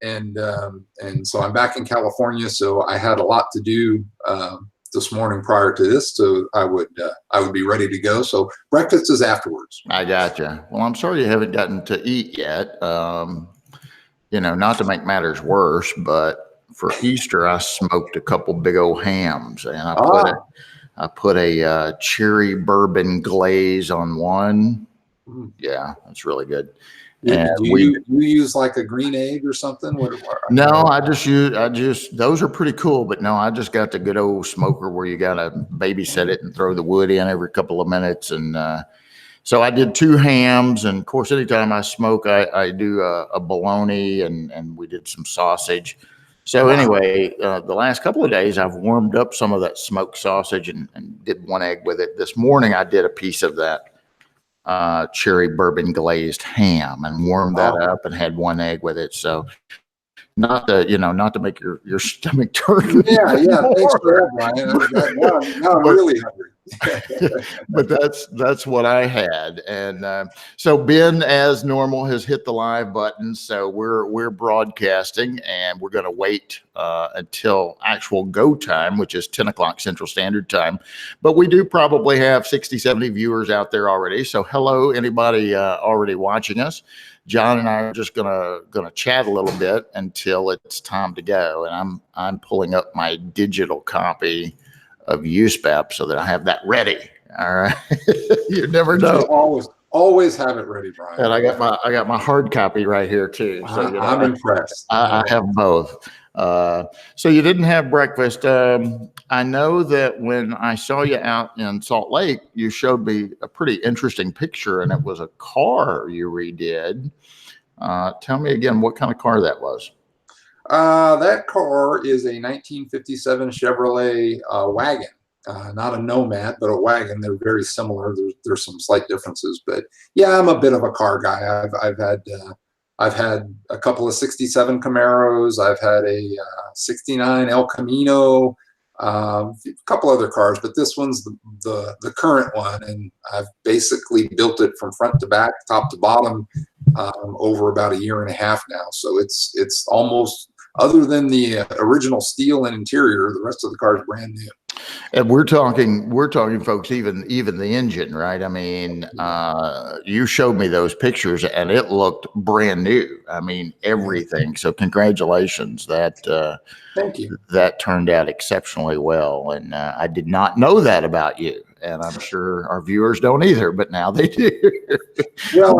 and so I'm back in California. So I had a lot to do this morning prior to this, so I would be ready to go. So breakfast is afterwards. I gotcha. Well, I'm sorry you haven't gotten to eat yet. Not to make matters worse, but for Easter I smoked a couple big old hams, and I put a cherry bourbon glaze on one. Yeah, that's really good. And do you use like a green egg or something? No, I just those are pretty cool, but no, I just got the good old smoker where you got to babysit it and throw the wood in every couple of minutes. And so I did 2 hams, and of course, anytime I smoke, I do a bologna, and we did some sausage. So anyway, the last couple of days, I've warmed up some of that smoked sausage and did 1 egg with it. This morning, I did a piece of that cherry bourbon glazed ham and warmed that up and had 1 egg with it. So not to make your stomach turn. Yeah. Thanks for that, Brian. Now I'm really hungry. But that's what I had. And so Ben, as normal, has hit the live button. So we're broadcasting, and we're going to wait until actual go time, which is 10 o'clock Central Standard Time. But we do probably have 60, 70 viewers out there already. So hello, anybody already watching us. John and I are just gonna chat a little bit until it's time to go. And I'm pulling up my digital copy of USPAP so that I have that ready. All right. You never know. Always have it ready, Brian. And I got my hard copy right here too. So I'm impressed. I have both. So you didn't have breakfast. I know that when I saw you out in Salt Lake, you showed me a pretty interesting picture, and it was a car you redid. Tell me again what kind of car that was. That car is a 1957 Chevrolet wagon, not a Nomad, but a wagon. They're very similar. There's some slight differences, but yeah, I'm a bit of a car guy. I've had a couple of 67 Camaros. I've had a 69 El Camino, a couple other cars, but this one's the current one, and I've basically built it from front to back, top to bottom, over about 1.5 years now. So it's almost, other than the original steel and interior, the rest of the car is brand new. And we're talking, folks, even the engine, right? I mean, you showed me those pictures, and it looked brand new. I mean, everything. So congratulations. Thank you. That turned out exceptionally well, and I did not know that about you, and I'm sure our viewers don't either. But now they do. Well,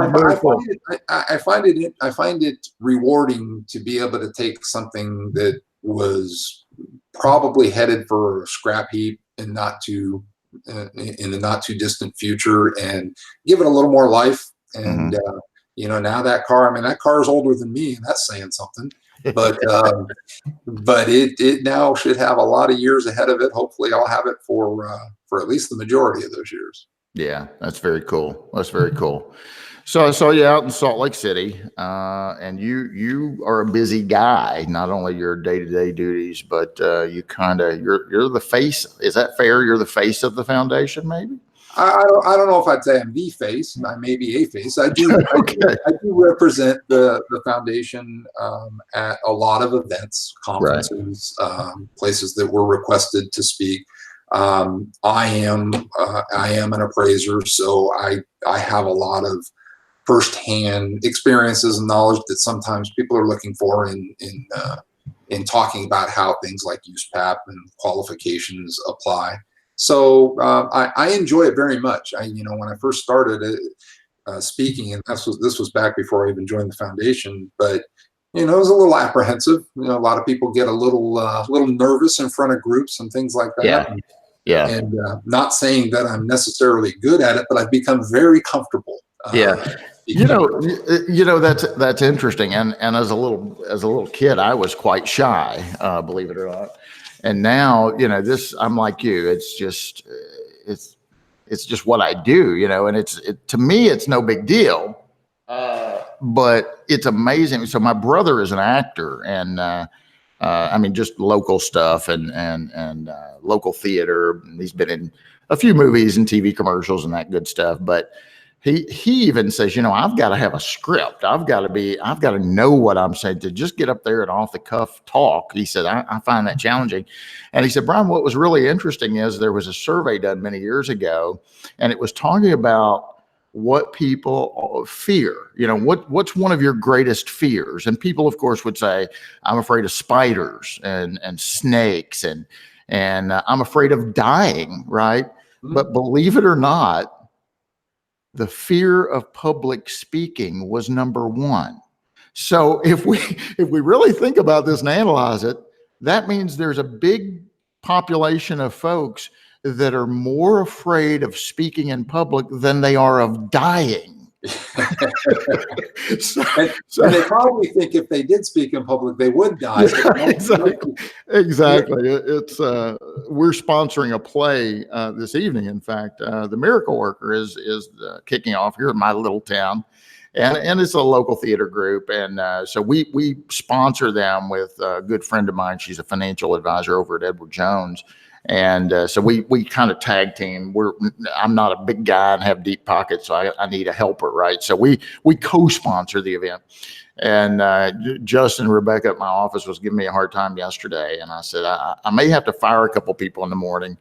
I find it rewarding to be able to take something that was probably headed for a scrap heap and in the not too distant future, and give it a little more life. And now that car is older than me, and that's saying something. But it now should have a lot of years ahead of it. Hopefully, I'll have it for at least the majority of those years. Yeah, that's very cool. That's very cool. So I saw you out in Salt Lake City, and you are a busy guy. Not only your day-to-day duties, but you're the face. Is that fair? You're the face of the foundation, maybe? I don't know if I'd say I'm the face. I may be a face. I do. Okay. I do represent the foundation at a lot of events, conferences, places that we're requested to speak. I am an appraiser, so I have a lot of firsthand experiences and knowledge that sometimes people are looking for in talking about how things like USPAP and qualifications apply. So I enjoy it very much. When I first started speaking, and this was back before I even joined the foundation, but it was a little apprehensive. A lot of people get a little nervous in front of groups and things like that. Yeah. And not saying that I'm necessarily good at it, but I've become very comfortable. That's interesting. And as a little kid, I was quite shy, believe it or not. And now, I'm like you. It's just what I do, and to me, it's no big deal. But it's amazing. So my brother is an actor, and just local stuff and local theater. He's been in a few movies and TV commercials and that good stuff. But he even says, I've got to have a script. I've got to know what I'm saying. To just get up there and off the cuff talk, he said, I find that challenging. And he said, Bryan, what was really interesting is there was a survey done many years ago, and it was talking about what people fear. What's one of your greatest fears? And people, of course, would say, I'm afraid of spiders and snakes, and I'm afraid of dying, right? Mm-hmm. But believe it or not, the fear of public speaking was number one. So if we really think about this and analyze it, that means there's a big population of folks that are more afraid of speaking in public than they are of dying. So they probably think if they did speak in public, they would die. Yeah, exactly. It's we're sponsoring a play this evening. In fact, The Miracle Worker is kicking off here in my little town, and it's a local theater group, and so we sponsor them with a good friend of mine. She's a financial advisor over at Edward Jones. And so we kind of tag team. I'm not a big guy and have deep pockets, so I need a helper, right? So we co-sponsor the event. And Justin and Rebecca at my office was giving me a hard time yesterday, and I said I may have to fire a couple people in the morning.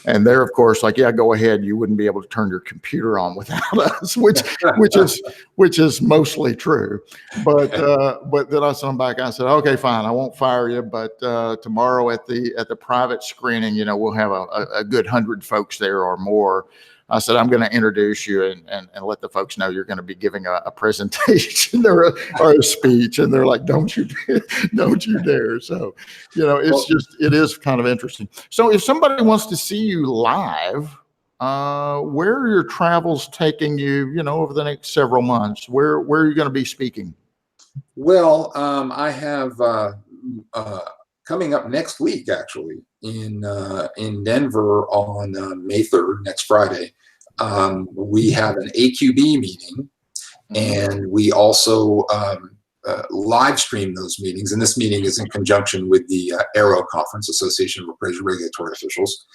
And they're, of course, like, yeah, go ahead. You wouldn't be able to turn your computer on without us, which is mostly true. But then I sent them back. I said, okay, fine, I won't fire you. But tomorrow at the private screening, we'll have a good 100 folks there or more. I said, I'm going to introduce you and let the folks know you're going to be giving a presentation or a speech. And they're like, don't you dare. So, it is kind of interesting. So if somebody wants to see you live, where are your travels taking you, over the next several months? Where are you going to be speaking? Well, I have coming up next week, actually, in Denver on May 3rd, next Friday. We have an AQB meeting, and we also live stream those meetings. And this meeting is in conjunction with the ARO Conference, Association of Appraisal Regulatory Officials.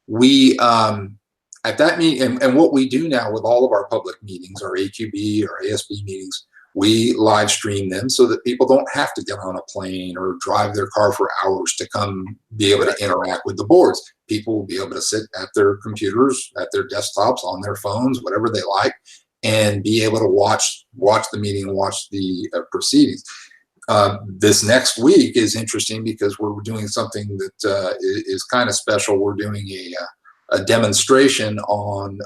We at that meeting, and what we do now with all of our public meetings, our AQB or ASB meetings, we live stream them so that people don't have to get on a plane or drive their car for hours to come be able to interact with the boards. People will be able to sit at their computers, at their desktops, on their phones, whatever they like, and be able to watch the meeting and watch the proceedings. This next week is interesting because we're doing something that is kind of special. We're doing a demonstration on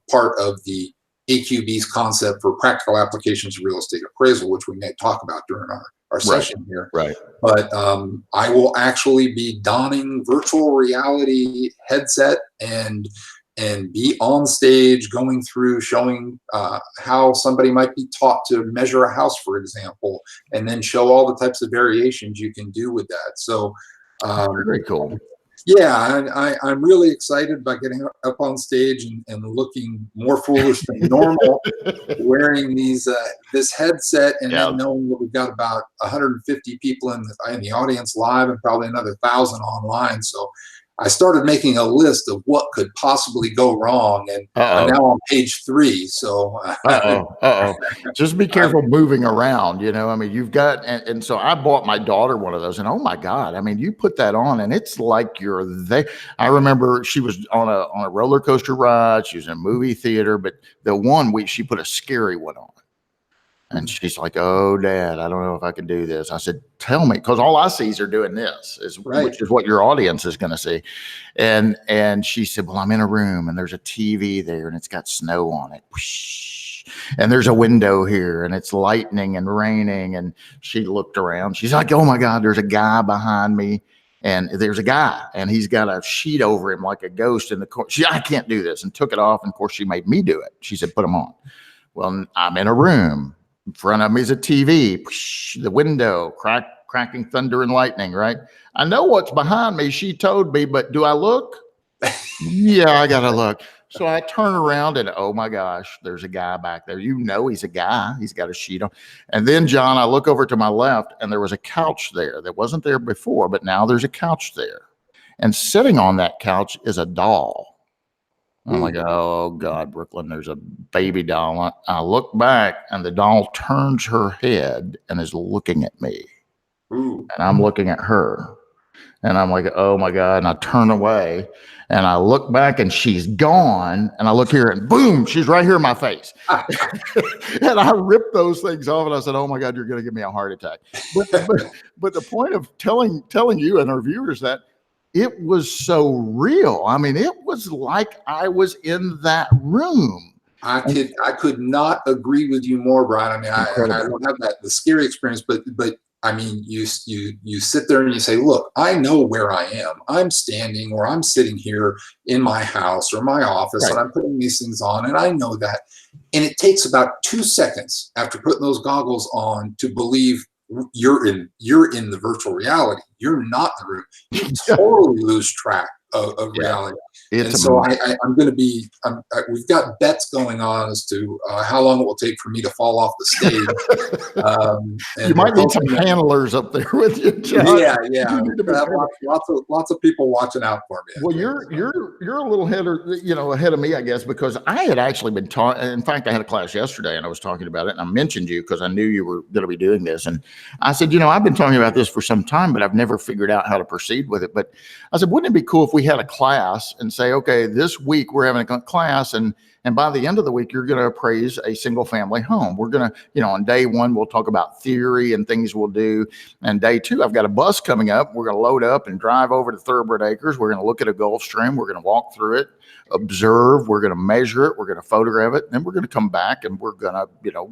part of the AQB's concept for practical applications of real estate appraisal, which we may talk about during our session here. Right. But I will actually be donning virtual reality headset and be on stage going through showing how somebody might be taught to measure a house, for example, and then show all the types of variations you can do with that. So very cool. Yeah, I'm really excited about getting up on stage and looking more foolish than normal, wearing this headset, and then knowing that we've got about 150 people in the audience live and probably another 1,000 online. So I started making a list of what could possibly go wrong, and I'm now on page 3. So just be careful moving around. You've got, and so I bought my daughter one of those, and oh my God, you put that on, and it's like you're there. I remember she was on a roller coaster ride. She was in a movie theater, but the one week she put a scary one on. And she's like, oh, Dad, I don't know if I can do this. I said, tell me, because all I see is her doing this, which is what your audience is going to see. And she said, well, I'm in a room, and there's a TV there, and it's got snow on it. And there's a window here, and it's lightning and raining. And she looked around. She's like, oh, my God, there's a guy behind me. And there's a guy, and he's got a sheet over him like a ghost in the corner. I can't do this, and took it off. And, of course, she made me do it. She said, put them on. Well, I'm in a room. In front of me is a TV, the window, cracking thunder and lightning, right? I know what's behind me, she told me, but do I look? Yeah, I got to look. So I turn around and, oh my gosh, there's a guy back there. He's a guy. He's got a sheet on. And then, John, I look over to my left, and there was a couch there that wasn't there before, but now there's a couch there. And sitting on that couch is a doll. I'm like, oh God, Brooklyn, there's a baby doll. I look back and the doll turns her head and is looking at me. Ooh. And I'm looking at her. And I'm like, oh my God. And I turn away and I look back and she's gone. And I look here and boom, she's right here in my face. And I ripped those things off and I said, oh my God, you're going to give me a heart attack. But the point of telling you and our viewers that it was so real. I mean, it was like I was in that room. I could not agree with you more, Brian. I mean, I don't have the scary experience, but I mean, you sit there and you say, look, I know where I am. I'm standing or I'm sitting here in my house or my office, right, and I'm putting these things on, and I know that. And it takes about 2 seconds after putting those goggles on to believe you're in the virtual reality. You're not in the room. You totally lose track of reality. And so I'm going to be, we've got bets going on as to how long it will take for me to fall off the stage. You might need some handlers up there with you, John. Yeah. Have lots of people watching out for me. Well, you're a little ahead of me, I guess, because I had actually been taught. In fact, I had a class yesterday and I was talking about it, and I mentioned you because I knew you were going to be doing this. And I said, I've been talking about this for some time, but I've never figured out how to proceed with it. But I said, wouldn't it be cool if we had a class and say, okay, this week we're having a class, and by the end of the week, you're going to appraise a single family home. We're going to, on day 1, we'll talk about theory and things we'll do. And day 2, I've got a bus coming up. We're going to load up and drive over to Thoroughbred Acres. We're going to look at a Gulf Stream. We're going to walk through it, observe. We're going to measure it. We're going to photograph it. Then we're going to come back and we're going to,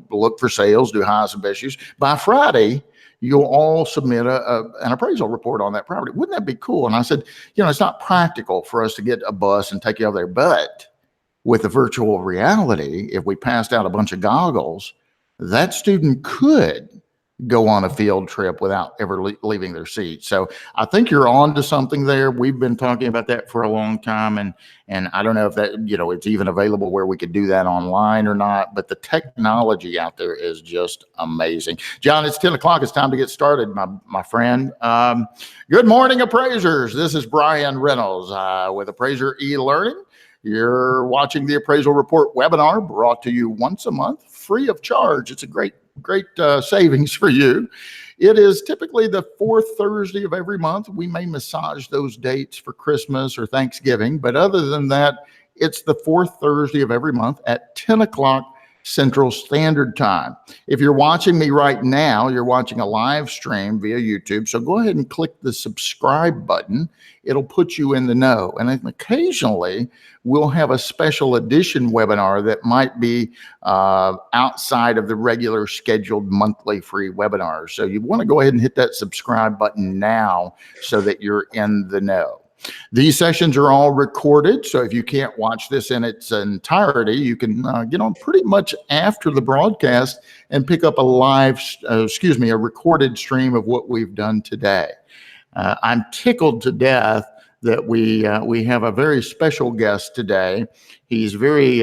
look for sales, do highs and best use. By Friday, you'll all submit an appraisal report on that property. Wouldn't that be cool? And I said, it's not practical for us to get a bus and take you over there, but with the virtual reality, if we passed out a bunch of goggles, that student could go on a field trip without ever leaving their seat. So I think you're on to something there. We've been talking about that for a long time. And I don't know if that, it's even available where we could do that online or not, but the technology out there is just amazing. John, it's 10 o'clock. It's time to get started, my friend. Good morning, appraisers. This is Bryan Reynolds with Appraiser eLearning. You're watching the Appraisal Report webinar brought to you once a month, free of charge. It's a great savings for you. It is typically the 4th Thursday of every month. We may massage those dates for Christmas or Thanksgiving, but other than that, it's the 4th Thursday of every month at 10 o'clock Central Standard Time. If you're watching me right now, you're watching a live stream via YouTube. So go ahead and click the subscribe button. It'll put you in the know. And then occasionally we'll have a special edition webinar that might be outside of the regular scheduled monthly free webinars. So you want to go ahead and hit that subscribe button now so that you're in the know. These sessions are all recorded, so if you can't watch this in its entirety, you can get on pretty much after the broadcast and pick up a recorded stream of what we've done today. I'm tickled to death that we have a very special guest today. He's very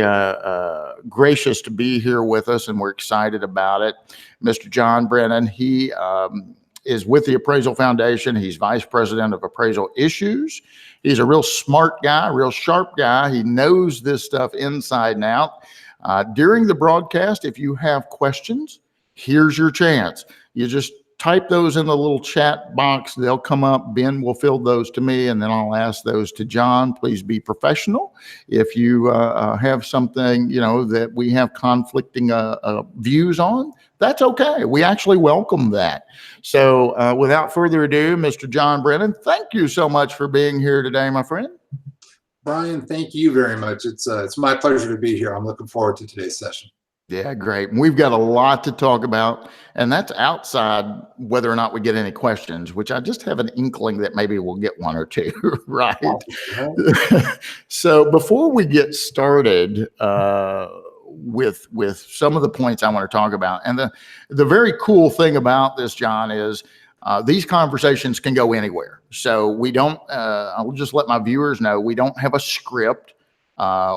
gracious to be here with us, and we're excited about it. Mr. John Brenan, he is with the Appraisal Foundation. He's Vice President of Appraisal Issues. He's a real smart guy, real sharp guy. He knows this stuff inside and out. During the broadcast, if you have questions, here's your chance. You just type those in the little chat box. They'll come up. Ben will field those to me, and then I'll ask those to John. Please be professional. If you have something, that we have conflicting views on, that's okay. We actually welcome that. So without further ado, Mr. John Brenan, thank you so much for being here today, my friend. Brian, thank you very much. It's my pleasure to be here. I'm looking forward to today's session. Yeah, great. We've got a lot to talk about, and that's outside whether or not we get any questions, which I just have an inkling that maybe we'll get one or two, right? So before we get started with some of the points I want to talk about, and the very cool thing about this, John, is these conversations can go anywhere. So we don't, I'll just let my viewers know, we don't have a script.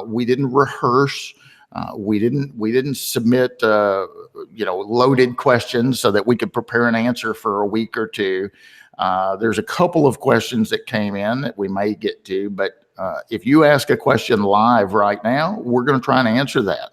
We didn't rehearse. We didn't submit, loaded questions so that we could prepare an answer for a week or two. There's a couple of questions that came in that we may get to, but if you ask a question live right now, we're going to try and answer that.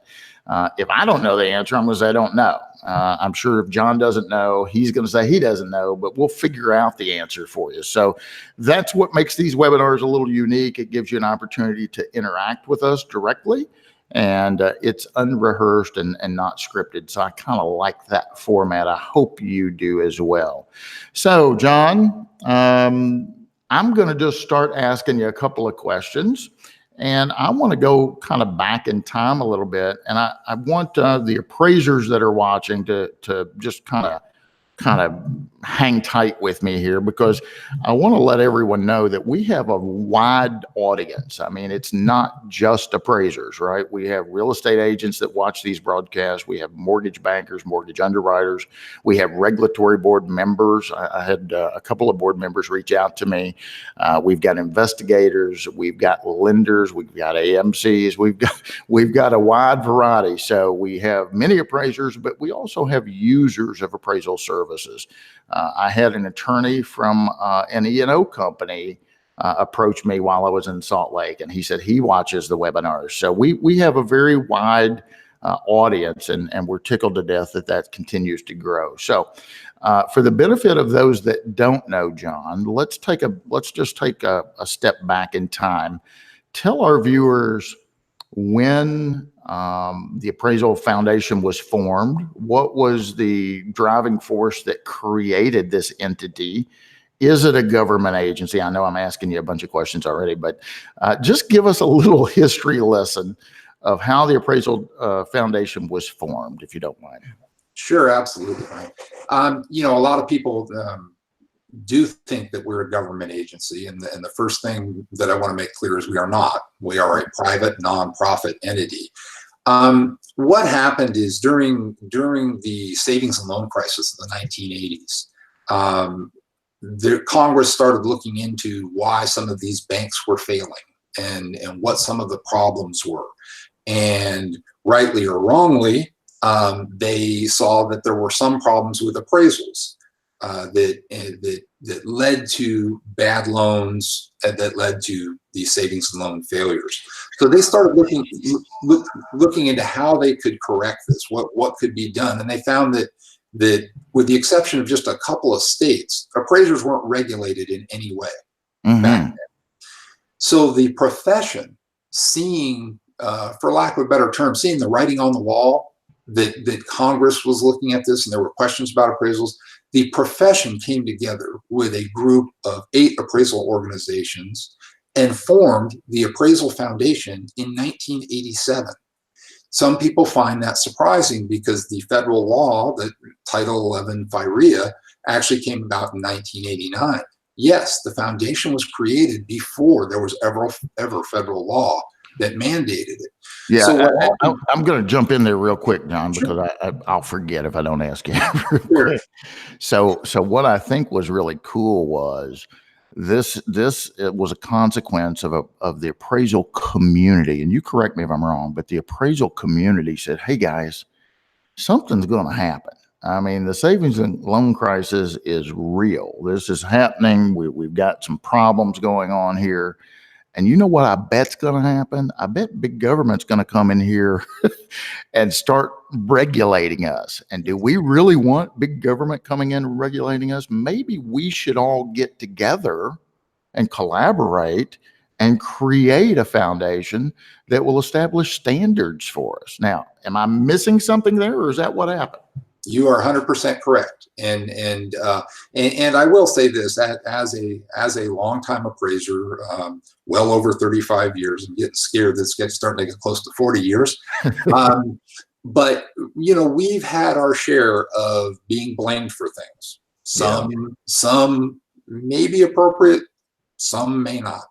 If I don't know the answer, I'm going to say I don't know. I'm sure if John doesn't know, he's going to say he doesn't know, but we'll figure out the answer for you. So that's what makes these webinars a little unique. It gives you an opportunity to interact with us directly, and it's unrehearsed and not scripted. So I kind of like that format. I hope you do as well. So John, I'm going to just start asking you a couple of questions. And I want to go kind of back in time a little bit. And I want the appraisers that are watching to just kind of hang tight with me here, because I want to let everyone know that we have a wide audience. I mean, it's not just appraisers, right? We have real estate agents that watch these broadcasts. We have mortgage bankers, mortgage underwriters. We have regulatory board members. I had a couple of board members reach out to me. We've got investigators. We've got lenders. We've got AMCs. We've got a wide variety. So we have many appraisers, but we also have users of appraisal services. I had an attorney from an E&O company approach me while I was in Salt Lake, and he said he watches the webinars. So we have a very wide audience, and we're tickled to death that continues to grow. So for the benefit of those that don't know John, let's just take a step back in time. Tell our viewers when the Appraisal Foundation was formed. What was the driving force that created this entity? Is it a government agency? I know I'm asking you a bunch of questions already, but just give us a little history lesson of how the Appraisal Foundation was formed, if you don't mind. Sure, absolutely. You know, a lot of people do think that we're a government agency, and the first thing that I want to make clear is we are not. We are a private nonprofit entity. What happened is during the savings and loan crisis of the 1980s, the Congress started looking into why some of these banks were failing and what some of the problems were. And rightly or wrongly, they saw that there were some problems with appraisals that led to bad loans and that led to these savings and loan failures. So they started looking into how they could correct this, what could be done, and they found that with the exception of just a couple of states, appraisers weren't regulated in any way back then. So the profession, seeing, for lack of a better term, seeing the writing on the wall that Congress was looking at this and there were questions about appraisals, the profession came together with a group of 8 appraisal organizations and formed the Appraisal Foundation in 1987. Some people find that surprising because the federal law, that Title 11 PAREA, actually came about in 1989. Yes, the foundation was created before there was ever federal law that mandated it. Yeah, so I'm going to jump in there real quick, John, because I'll forget if I don't ask you. Sure. So what I think was really cool was this it was a consequence of the appraisal community, and you correct me if I'm wrong, but the appraisal community said, hey guys, something's going to happen. I mean, the savings and loan crisis is real. This is happening. We've got some problems going on here. And you know what I bet's going to happen? I bet big government's going to come in here and start regulating us. And do we really want big government coming in and regulating us? Maybe we should all get together and collaborate and create a foundation that will establish standards for us. Now, am I missing something there, or is that what happened? You are 100% correct, and I will say this: as a longtime appraiser, well over 35 years, I'm getting scared. This gets starting to get close to 40 years. But you know, we've had our share of being blamed for things. Some may be appropriate, some may not.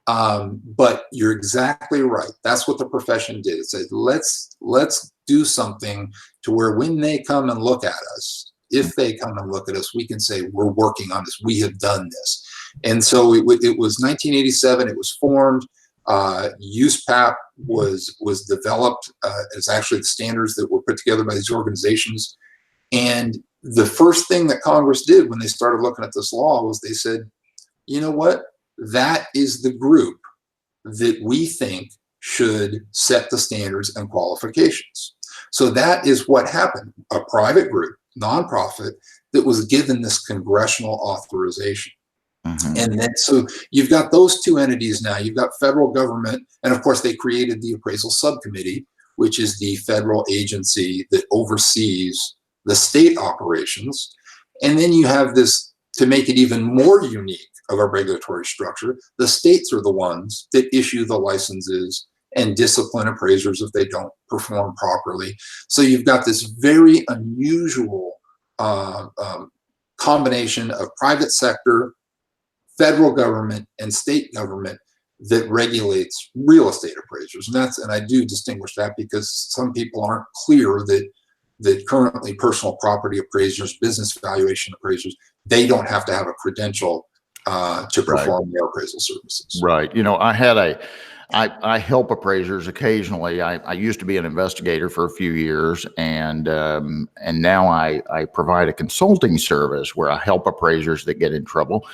But you're exactly right. That's what the profession did. It said, let's do something to where when they come and look at us, if they come and look at us, we can say, we're working on this. We have done this. And so it was 1987. It was formed. USPAP was developed as actually the standards that were put together by these organizations. And the first thing that Congress did when they started looking at this law was they said, you know what? That is the group that we think should set the standards and qualifications. So that is what happened. A private group, nonprofit, that was given this congressional authorization. And then, so you've got those two entities now. You've got federal government, and of course they created the appraisal subcommittee, which is the federal agency that oversees the state operations. And then you have this, to make it even more unique of our regulatory structure, the states are the ones that issue the licenses and discipline appraisers if they don't perform properly. So you've got this very unusual combination of private sector, federal government, and state government that regulates real estate appraisers. And I do distinguish that because some people aren't clear that currently personal property appraisers, business valuation appraisers, they don't have to have a credential to perform their appraisal services. Right. You know, I help appraisers occasionally. I used to be an investigator for a few years, and now I provide a consulting service where I help appraisers that get in trouble.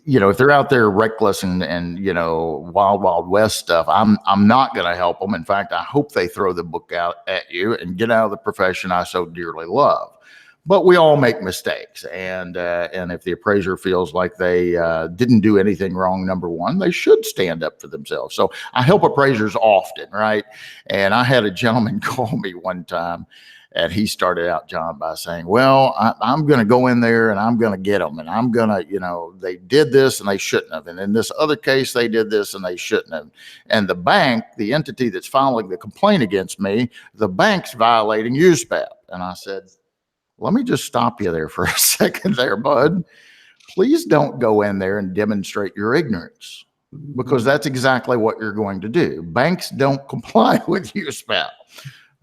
You know, if they're out there reckless and you know, wild west stuff, I'm not going to help them. In fact, I hope they throw the book out at you and get out of the profession I so dearly love. But we all make mistakes, and if the appraiser feels like they didn't do anything wrong, number one, they should stand up for themselves. So I help appraisers often, right? And I had a gentleman call me one time, and he started out, John, by saying, well, I'm going to go in there and I'm going to get them. And I'm going to, you know, they did this and they shouldn't have. And in this other case, they did this and they shouldn't have. And the bank, the entity that's filing the complaint against me, the bank's violating USPAP. And I said, let me just stop you there for a second there, bud. Please don't go in there and demonstrate your ignorance, because that's exactly what you're going to do. Banks don't comply with USPAP.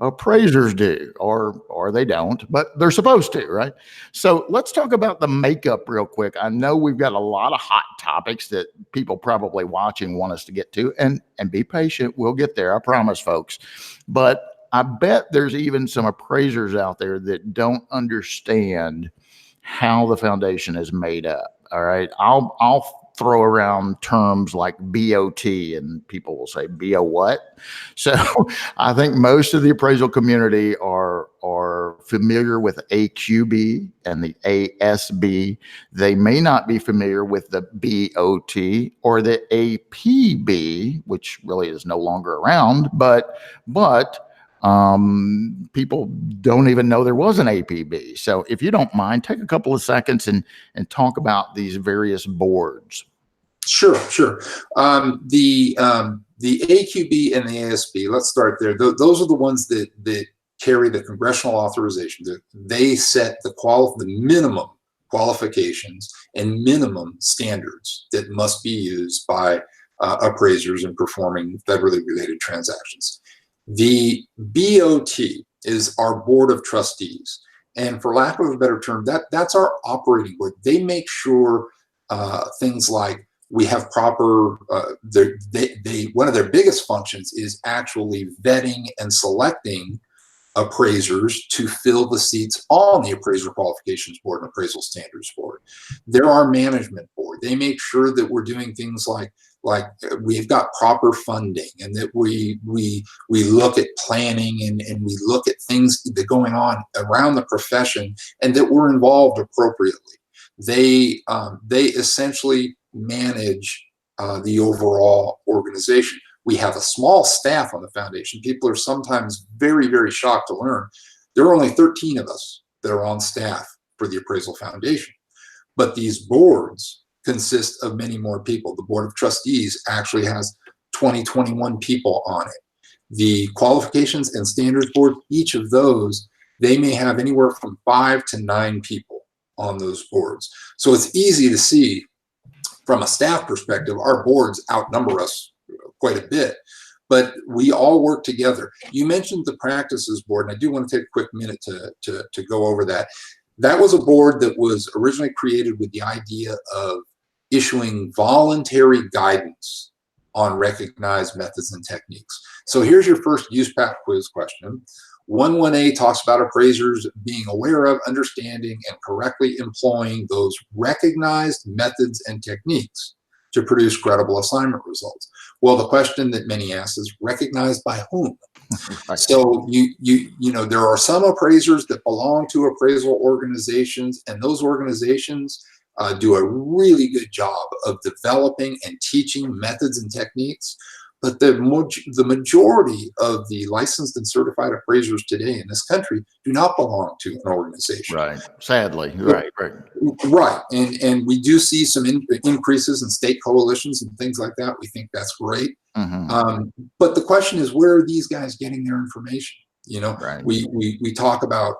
Appraisers do, or they don't, but they're supposed to, right? So let's talk about the makeup real quick. I know we've got a lot of hot topics that people probably watching want us to get to, and be patient. We'll get there, I promise, folks. But I bet there's even some appraisers out there that don't understand how the foundation is made up. All right, I'll throw around terms like BOT, and people will say, BO what? So I think most of the appraisal community are familiar with AQB and the ASB. They may not be familiar with the BOT or the APB, which really is no longer around, but people don't even know there was an APB. So if you don't mind, take a couple of seconds and talk about these various boards. Sure. The AQB and the ASB, let's start there. Those are the ones that carry the congressional authorization. They set the minimum qualifications and minimum standards that must be used by appraisers in performing federally related transactions. The BOT is our board of trustees, and for lack of a better term, that's our operating board. They make sure things like we have proper. One of their biggest functions is actually vetting and selecting appraisers to fill the seats on the appraiser qualifications board and appraisal standards board. They're our management board. They make sure that we're doing things like we've got proper funding, and that we look at planning and we look at things that are going on around the profession, and that we're involved appropriately. They essentially manage the overall organization. We have a small staff on the foundation. People are sometimes very, very shocked to learn there are only 13 of us that are on staff for the Appraisal Foundation. But these boards consist of many more people. The Board of Trustees actually has 21 people on it. The Qualifications and Standards Board, each of those, they may have anywhere from 5 to 9 people on those boards. So it's easy to see from a staff perspective, our boards outnumber us quite a bit, but we all work together. You mentioned the Practices Board, and I do want to take a quick minute to go over that. That was a board that was originally created with the idea of issuing voluntary guidance on recognized methods and techniques. So here's your first USPAP quiz question. 1.1a talks about appraisers being aware of, understanding, and correctly employing those recognized methods and techniques. to produce credible assignment results. Well, the question that many ask is recognized by whom? Right. So you know, there are some appraisers that belong to appraisal organizations, and those organizations do a really good job of developing and teaching methods and techniques. But the majority of the licensed and certified appraisers today in this country do not belong to an organization. Right. Sadly. Right. Right. And we do see some increases in state coalitions and things like that. We think that's great. But the question is, where are these guys getting their information? You know, Right. we talk about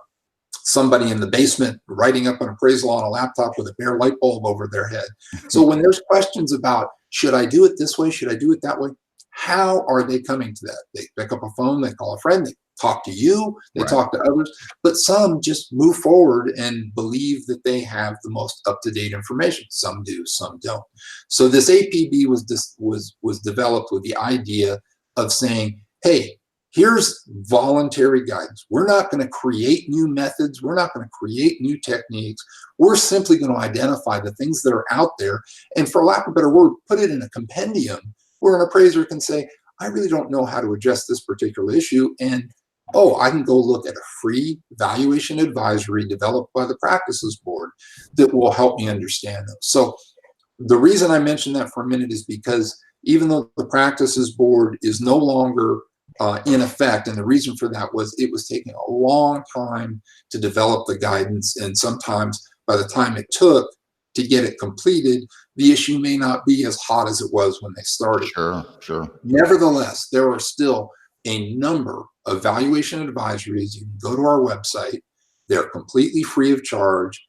somebody in the basement writing up an appraisal on a laptop with a bare light bulb over their head. So when there's questions about, should I do it this way? Should I do it that way? How are they coming to that? They pick up a phone, they call a friend, they talk to you, they talk to others, but some just move forward and believe that they have the most up-to-date information. Some do, some don't. So this APB was developed with the idea of saying, hey, here's voluntary guidance. We're not going to create new methods. We're not going to create new techniques. We're simply going to identify the things that are out there, and for lack of a better word, put it in a compendium where an appraiser can say, I really don't know how to address this particular issue, and oh, I can go look at a free valuation advisory developed by the Practices Board that will help me understand those. So the reason I mentioned that for a minute is because even though the Practices Board is no longer in effect, and the reason for that was it was taking a long time to develop the guidance, and sometimes by the time it took to get it completed, the issue may not be as hot as it was when they started. Sure. Nevertheless, there are still a number of valuation advisories. You can go to our website. They're completely free of charge.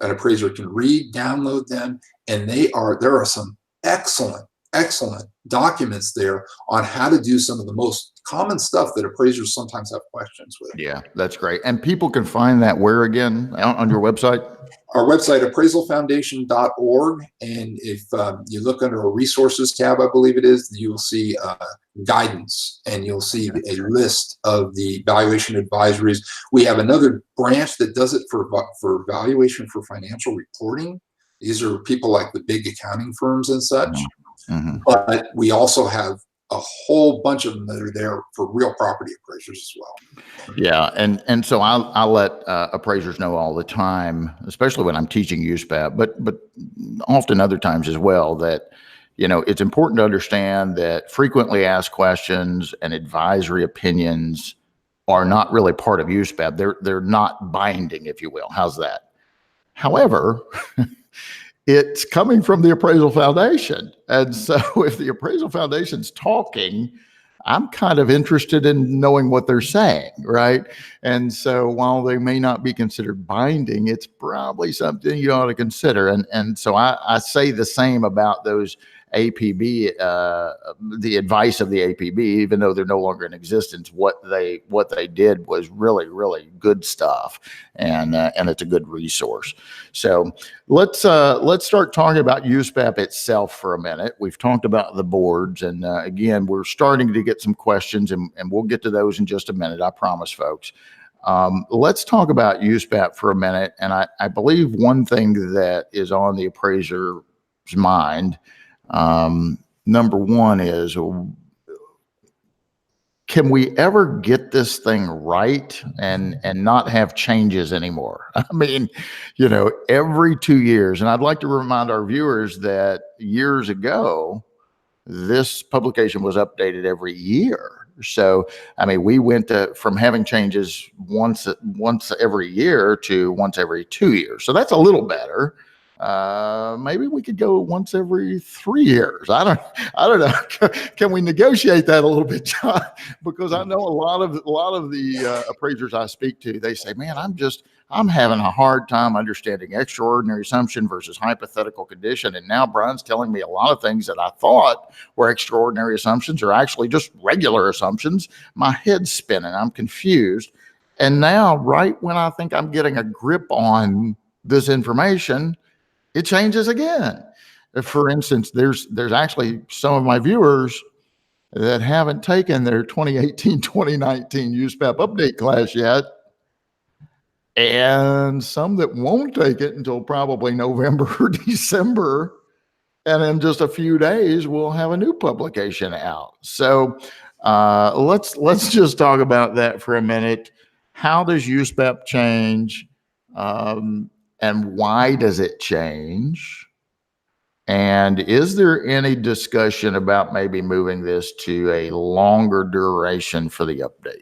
An appraiser can read, download them, and there are some excellent documents there on how to do some of the most common stuff that appraisers sometimes have questions with. Yeah, that's great. And people can find that where again? On your website? Our website, appraisalfoundation.org. And if you look under a resources tab, I believe it is, you will see guidance, and you'll see a list of the valuation advisories. We have another branch that does it for valuation for financial reporting. These are people like the big accounting firms and such. But we also have a whole bunch of them that are there for real property appraisers as well. Yeah, and so I let appraisers know all the time, especially when I'm teaching USPAP, but often other times as well, that it's important to understand that frequently asked questions and advisory opinions are not really part of USPAP. They're not binding, if you will. How's that? However, it's coming from the Appraisal Foundation. And so if the Appraisal Foundation's talking, I'm kind of interested in knowing what they're saying, right? And so while they may not be considered binding, it's probably something you ought to consider. And so I say the same about those APB, the advice of the APB, even though they're no longer in existence. What they did was really, really good stuff, and it's a good resource. So let's start talking about USPAP itself for a minute. We've talked about the boards, and again, we're starting to get some questions, and we'll get to those in just a minute, I promise, folks. Let's talk about USPAP for a minute, and I believe one thing that is on the appraiser's mind, number one, is, can we ever get this thing right and not have changes anymore? I mean, every 2 years, and I'd like to remind our viewers that years ago, this publication was updated every year. So, I mean, we went from having changes once every year to once every 2 years. So that's a little better. Maybe we could go once every 3 years. I don't know. Can we negotiate that a little bit, John? Because I know a lot of the appraisers I speak to, they say, man, I'm having a hard time understanding extraordinary assumption versus hypothetical condition. And now Bryan's telling me a lot of things that I thought were extraordinary assumptions are actually just regular assumptions. My head's spinning. I'm confused. And now, right when I think I'm getting a grip on this information, it changes again. For instance, there's actually some of my viewers that haven't taken their 2018-2019 USPAP update class yet, and some that won't take it until probably November or December. And in just a few days, we'll have a new publication out. So let's just talk about that for a minute. How does USPAP change, and why does it change? And is there any discussion about maybe moving this to a longer duration for the update?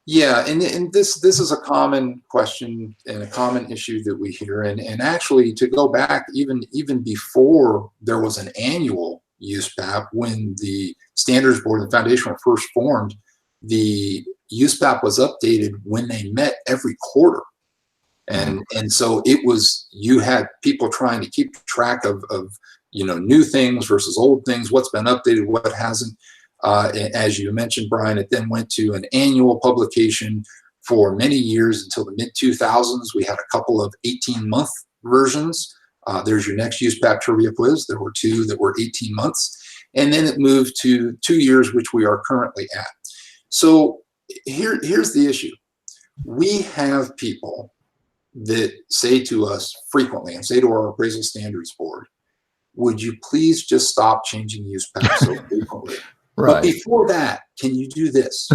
Yeah, and this is a common question and a common issue that we hear. And actually, to go back even before there was an annual USPAP, when the Standards Board and the Foundation were first formed, the USPAP was updated when they met every quarter. And so it was, you had people trying to keep track of new things versus old things, what's been updated, what hasn't. As you mentioned, Brian, it then went to an annual publication for many years until the mid-2000s. We had a couple of 18-month versions. There's your next USPAP trivia quiz. There were 2 that were 18 months. And then it moved to 2 years, which we are currently at. So here's the issue. We have people that say to us frequently, and say to our Appraisal Standards Board, would you please just stop changing USPAP so frequently? Right. But before that, can you do this?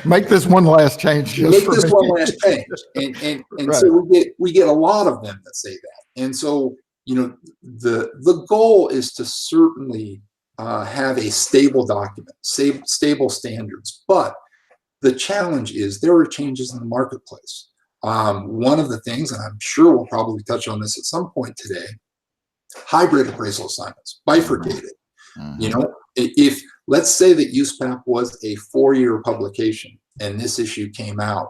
Make this one last change. Make this one last change. And right. So we get a lot of them that say that. And so, the goal is to certainly have a stable document, stable standards. But the challenge is there are changes in the marketplace. One of the things, and I'm sure we'll probably touch on this at some point today, hybrid appraisal assignments, bifurcated. Mm-hmm. If let's say that USPAP was a 4-year publication and this issue came out,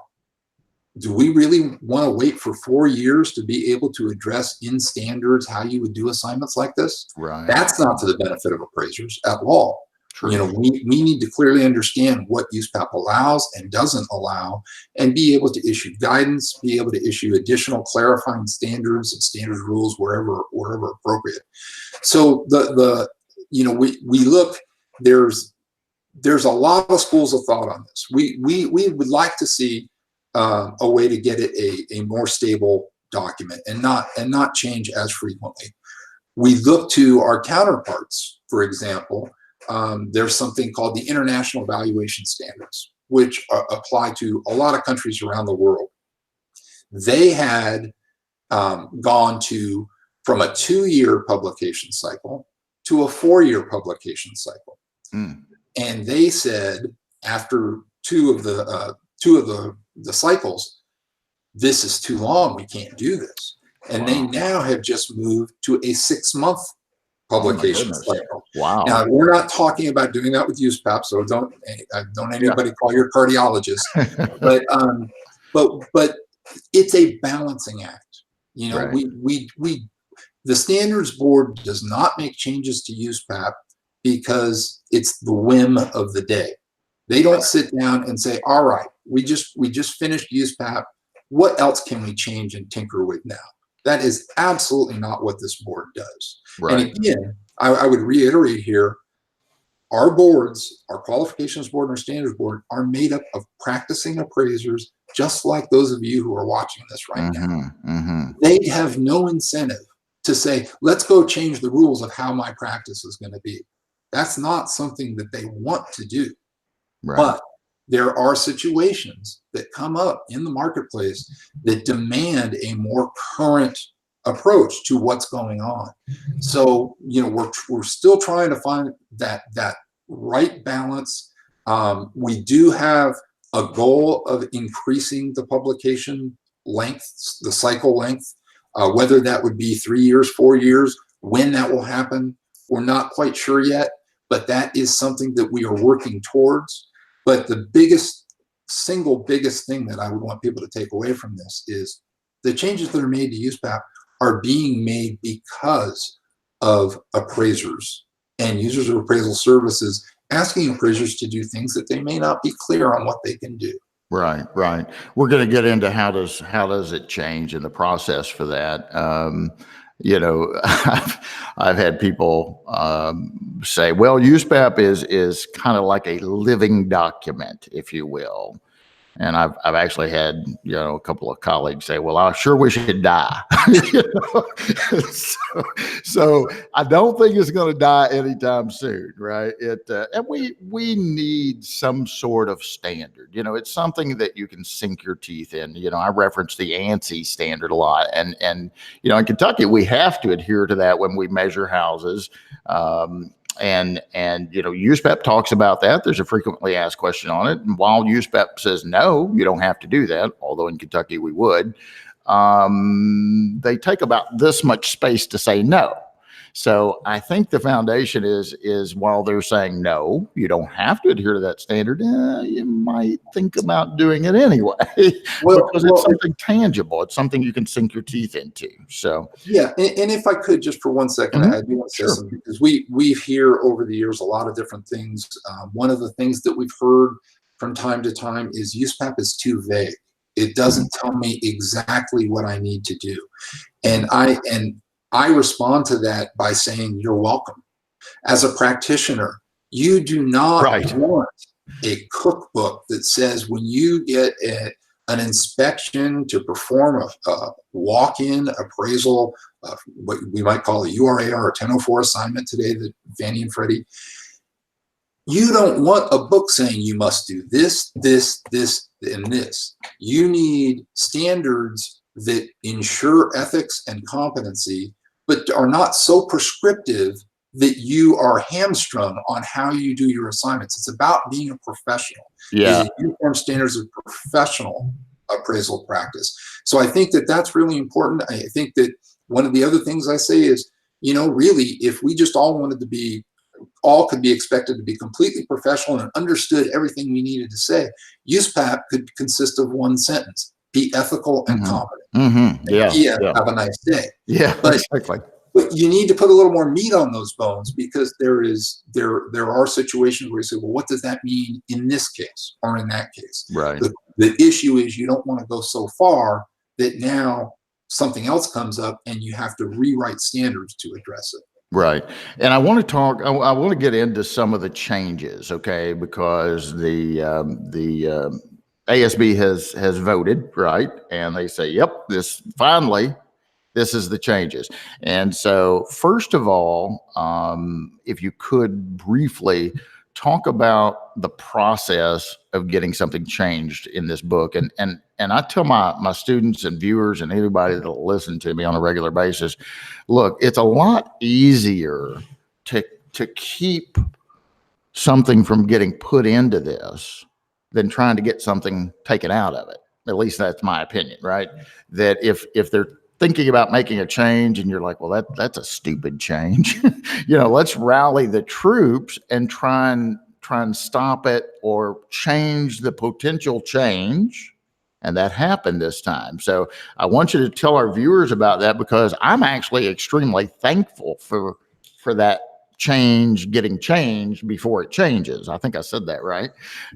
do we really want to wait for 4 years to be able to address in standards how you would do assignments like this? Right. That's not to the benefit of appraisers at all. True. We need to clearly understand what USPAP allows and doesn't allow, and be able to issue guidance, be able to issue additional clarifying standards and standards rules wherever appropriate. So we look, there's a lot of schools of thought on this. We would like to see a way to get it a more stable document and not change as frequently. We look to our counterparts, for example. There's something called the International Evaluation Standards, which apply to a lot of countries around the world. They had gone from a 2-year publication cycle to a 4-year publication cycle. And they said after two of the cycles, this is too long, we can't do this. And they now have just moved to a 6-month publication cycle. Wow. Now, we're not talking about doing that with USPAP, so don't anybody call your cardiologist. but it's a balancing act. Right. The Standards Board does not make changes to USPAP because it's the whim of the day. They don't sit down and say, all right, we just finished USPAP. What else can we change and tinker with now? That is absolutely not what this board does. Right. And again, I would reiterate here, our boards, our qualifications board and our standards board, are made up of practicing appraisers, just like those of you who are watching this right now. Mm-hmm. They have no incentive to say, let's go change the rules of how my practice is going to be. That's not something that they want to do. Right. But there are situations that come up in the marketplace that demand a more current approach to what's going on. So, we're still trying to find that right balance. We do have a goal of increasing the publication length, the cycle length, whether that would be 3 years, 4 years, when that will happen, we're not quite sure yet, but that is something that we are working towards. But the single biggest thing that I would want people to take away from this is the changes that are made to USPAP are being made because of appraisers and users of appraisal services asking appraisers to do things that they may not be clear on what they can do. Right. We're going to get into how does it change in the process for that. I've had people say, well, USPAP is kind of like a living document, if you will. And I've actually had, a couple of colleagues say, well, I sure wish it'd die. So I don't think it's going to die anytime soon, right? And we need some sort of standard. It's something that you can sink your teeth in. I reference the ANSI standard a lot. And in Kentucky, we have to adhere to that when we measure houses. And USPAP talks about that. There's a frequently asked question on it. And while USPAP says, no, you don't have to do that, although in Kentucky we would, they take about this much space to say no. So I think the foundation is while they're saying, no, you don't have to adhere to that standard, you might think about doing it anyway, because it's something tangible. It's something you can sink your teeth into. So yeah, and if I could just for 1 second, I do want to say something, because we hear over the years a lot of different things. One of the things that we've heard from time to time is USPAP is too vague. It doesn't tell me exactly what I need to do, and I respond to that by saying, you're welcome. As a practitioner, you do not want a cookbook that says when you get an inspection to perform a walk-in appraisal, what we might call a URAR or 1004 assignment today, that Fannie and Freddie, you don't want a book saying you must do this, this, this, and this. You need standards that ensure ethics and competency, but are not so prescriptive that you are hamstrung on how you do your assignments. It's about being a professional. Yeah. Uniform standards of professional appraisal practice. So I think that that's really important. I think that one of the other things I say is, really, if we just all could be expected to be completely professional and understood everything we needed to say, USPAP could consist of one sentence: be ethical and competent. Yeah. Have a nice day. Yeah, but, exactly. But you need to put a little more meat on those bones, because there are situations where you say, well, what does that mean in this case or in that case? Right. The issue is you don't want to go so far that now something else comes up and you have to rewrite standards to address it. Right. And I want to get into some of the changes, okay, because the ASB has voted, right? And they say, yep, this is the changes. And so first of all, if you could briefly talk about the process of getting something changed in this book. And I tell my students and viewers and anybody that'll listen to me on a regular basis, look, it's a lot easier to keep something from getting put into this than trying to get something taken out of it. At least that's my opinion, right? That if they're thinking about making a change and you're like, well, that's a stupid change, let's rally the troops and try and stop it or change the potential change. And that happened this time. So I want you to tell our viewers about that, because I'm actually extremely thankful for that change getting changed before it changes. I think I said that right.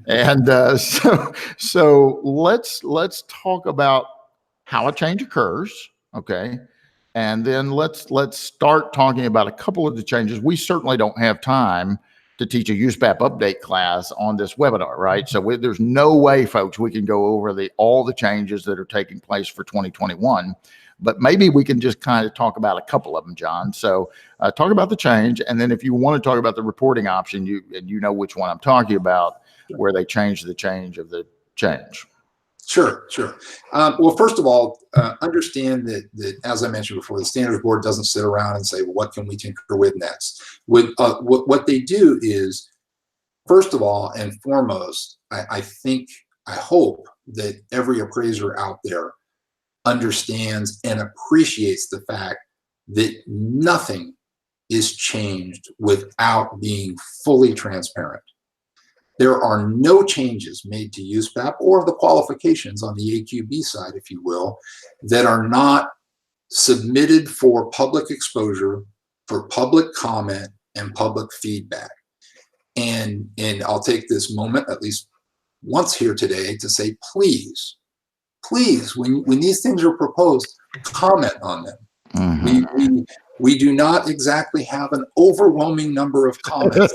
And so let's talk about how a change occurs. Okay. And then let's start talking about a couple of the changes. We certainly don't have time to teach a USPAP update class on this webinar, right? So there's no way, folks, we can go over all the changes that are taking place for 2021, but maybe we can just kind of talk about a couple of them, John. So talk about the change. And then if you want to talk about the reporting option, you know which one I'm talking about, where they change the change of the change. Sure. Well, first of all, understand that, as I mentioned before, the standards board doesn't sit around and say, well, what can we tinker with next? What they do is, first of all and foremost, I hope that every appraiser out there understands and appreciates the fact that nothing is changed without being fully transparent. There are no changes made to USPAP or the qualifications on the AQB side, if you will, that are not submitted for public exposure, for public comment, and public feedback. And I'll take this moment, at least once here today, to say, please, when these things are proposed, comment on them. Mm-hmm. We do not exactly have an overwhelming number of comments.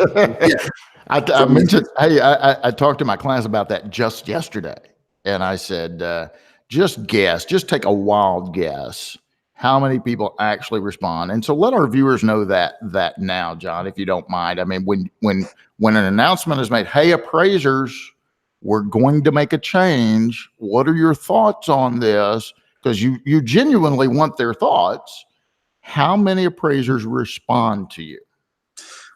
I mentioned, hey, I talked to my class about that just yesterday. And I said, just guess, just take a wild guess how many people actually respond. And so let our viewers know that now, John, if you don't mind. I mean, when an announcement is made, hey, appraisers, we're going to make a change. What are your thoughts on this? Because you genuinely want their thoughts. How many appraisers respond to you?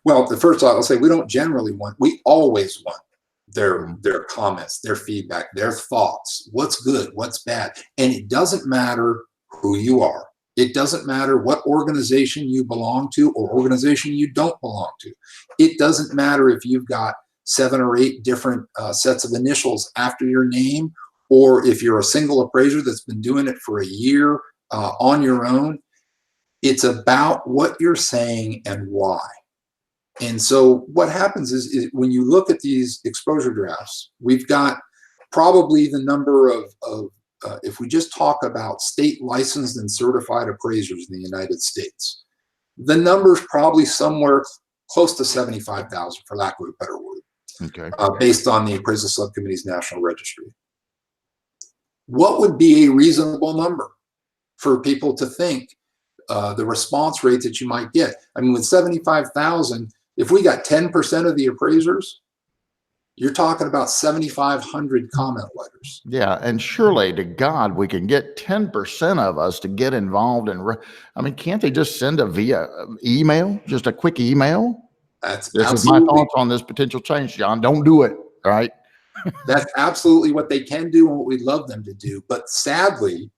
Well, the first I'll say we don't generally want, we always want their comments, their feedback, their thoughts, what's good, what's bad. And it doesn't matter who you are. It doesn't matter what organization you belong to or organization you don't belong to. It doesn't matter if you've got 7 or 8 different sets of initials after your name, or if you're a single appraiser that's been doing it for a year on your own. It's about what you're saying and why. And so what happens is when you look at these exposure drafts, we've got probably the number of if we just talk about state licensed and certified appraisers in the United States, the number's probably somewhere close to 75,000, for lack of a better word, okay, based on the Appraisal Subcommittee's National Registry. What would be a reasonable number for people to think the response rate that you might get? I mean, with 75,000, if we got 10% of the appraisers, you're talking about 7,500 comment letters. Yeah, and surely to God, we can get 10% of us to get involved in. I mean, can't they just send a via email, just a quick email? That's this is my thoughts on this potential change, John. Don't do it, all right? That's absolutely what they can do and what we'd love them to do. But sadly,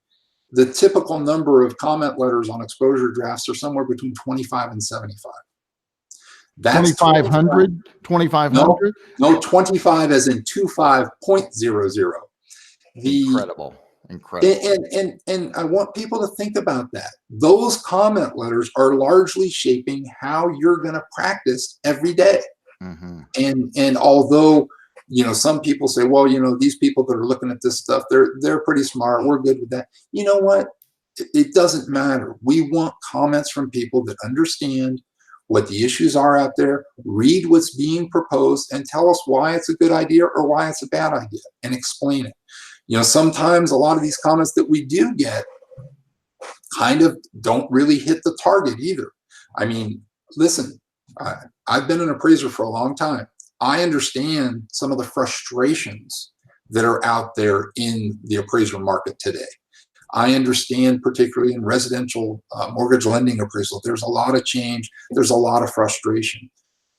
the typical number of comment letters on exposure drafts are somewhere between 25 and 75. That's 2,500? 2,500? No, 25 as in 25.00. Incredible. And I want people to think about that. Those comment letters are largely shaping how you're going to practice every day. Mm-hmm. And although, you know, some people say, well, you know, these people that are looking at this stuff, they're pretty smart. We're good with that. You know what? It doesn't matter. We want comments from people that understand what the issues are out there, read what's being proposed, and tell us why it's a good idea or why it's a bad idea, and explain it. You know, sometimes a lot of these comments that we do get kind of don't really hit the target either. I mean, listen, I've been an appraiser for a long time. I understand some of the frustrations that are out there in the appraiser market today. I understand, particularly in residential mortgage lending appraisal, there's a lot of change, there's a lot of frustration.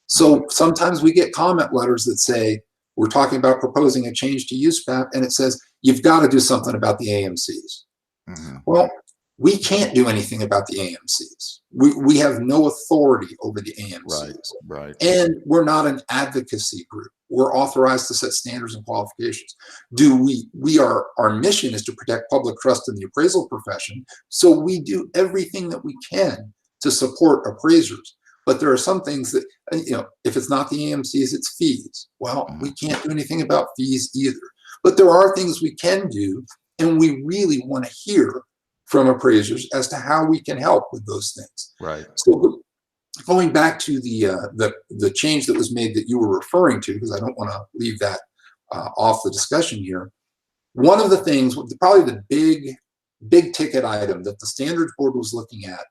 So sometimes we get comment letters that say, we're talking about proposing a change to USPAP, and it says, you've got to do something about the AMCs. Mm-hmm. Well, we can't do anything about the AMCs. We have no authority over the AMCs. Right. And we're not an advocacy group. We're authorized to set standards and qualifications. Our mission is to protect public trust in the appraisal profession. So we do everything that we can to support appraisers. But there are some things that, you know, if it's not the AMCs, it's fees. Well, we can't do anything about fees either. But there are things we can do, and we really want to hear from appraisers as to how we can help with those things. Right. So going back to the change that was made that you were referring to, because I don't want to leave that off the discussion here. One of the things, probably the big ticket item that the standards board was looking at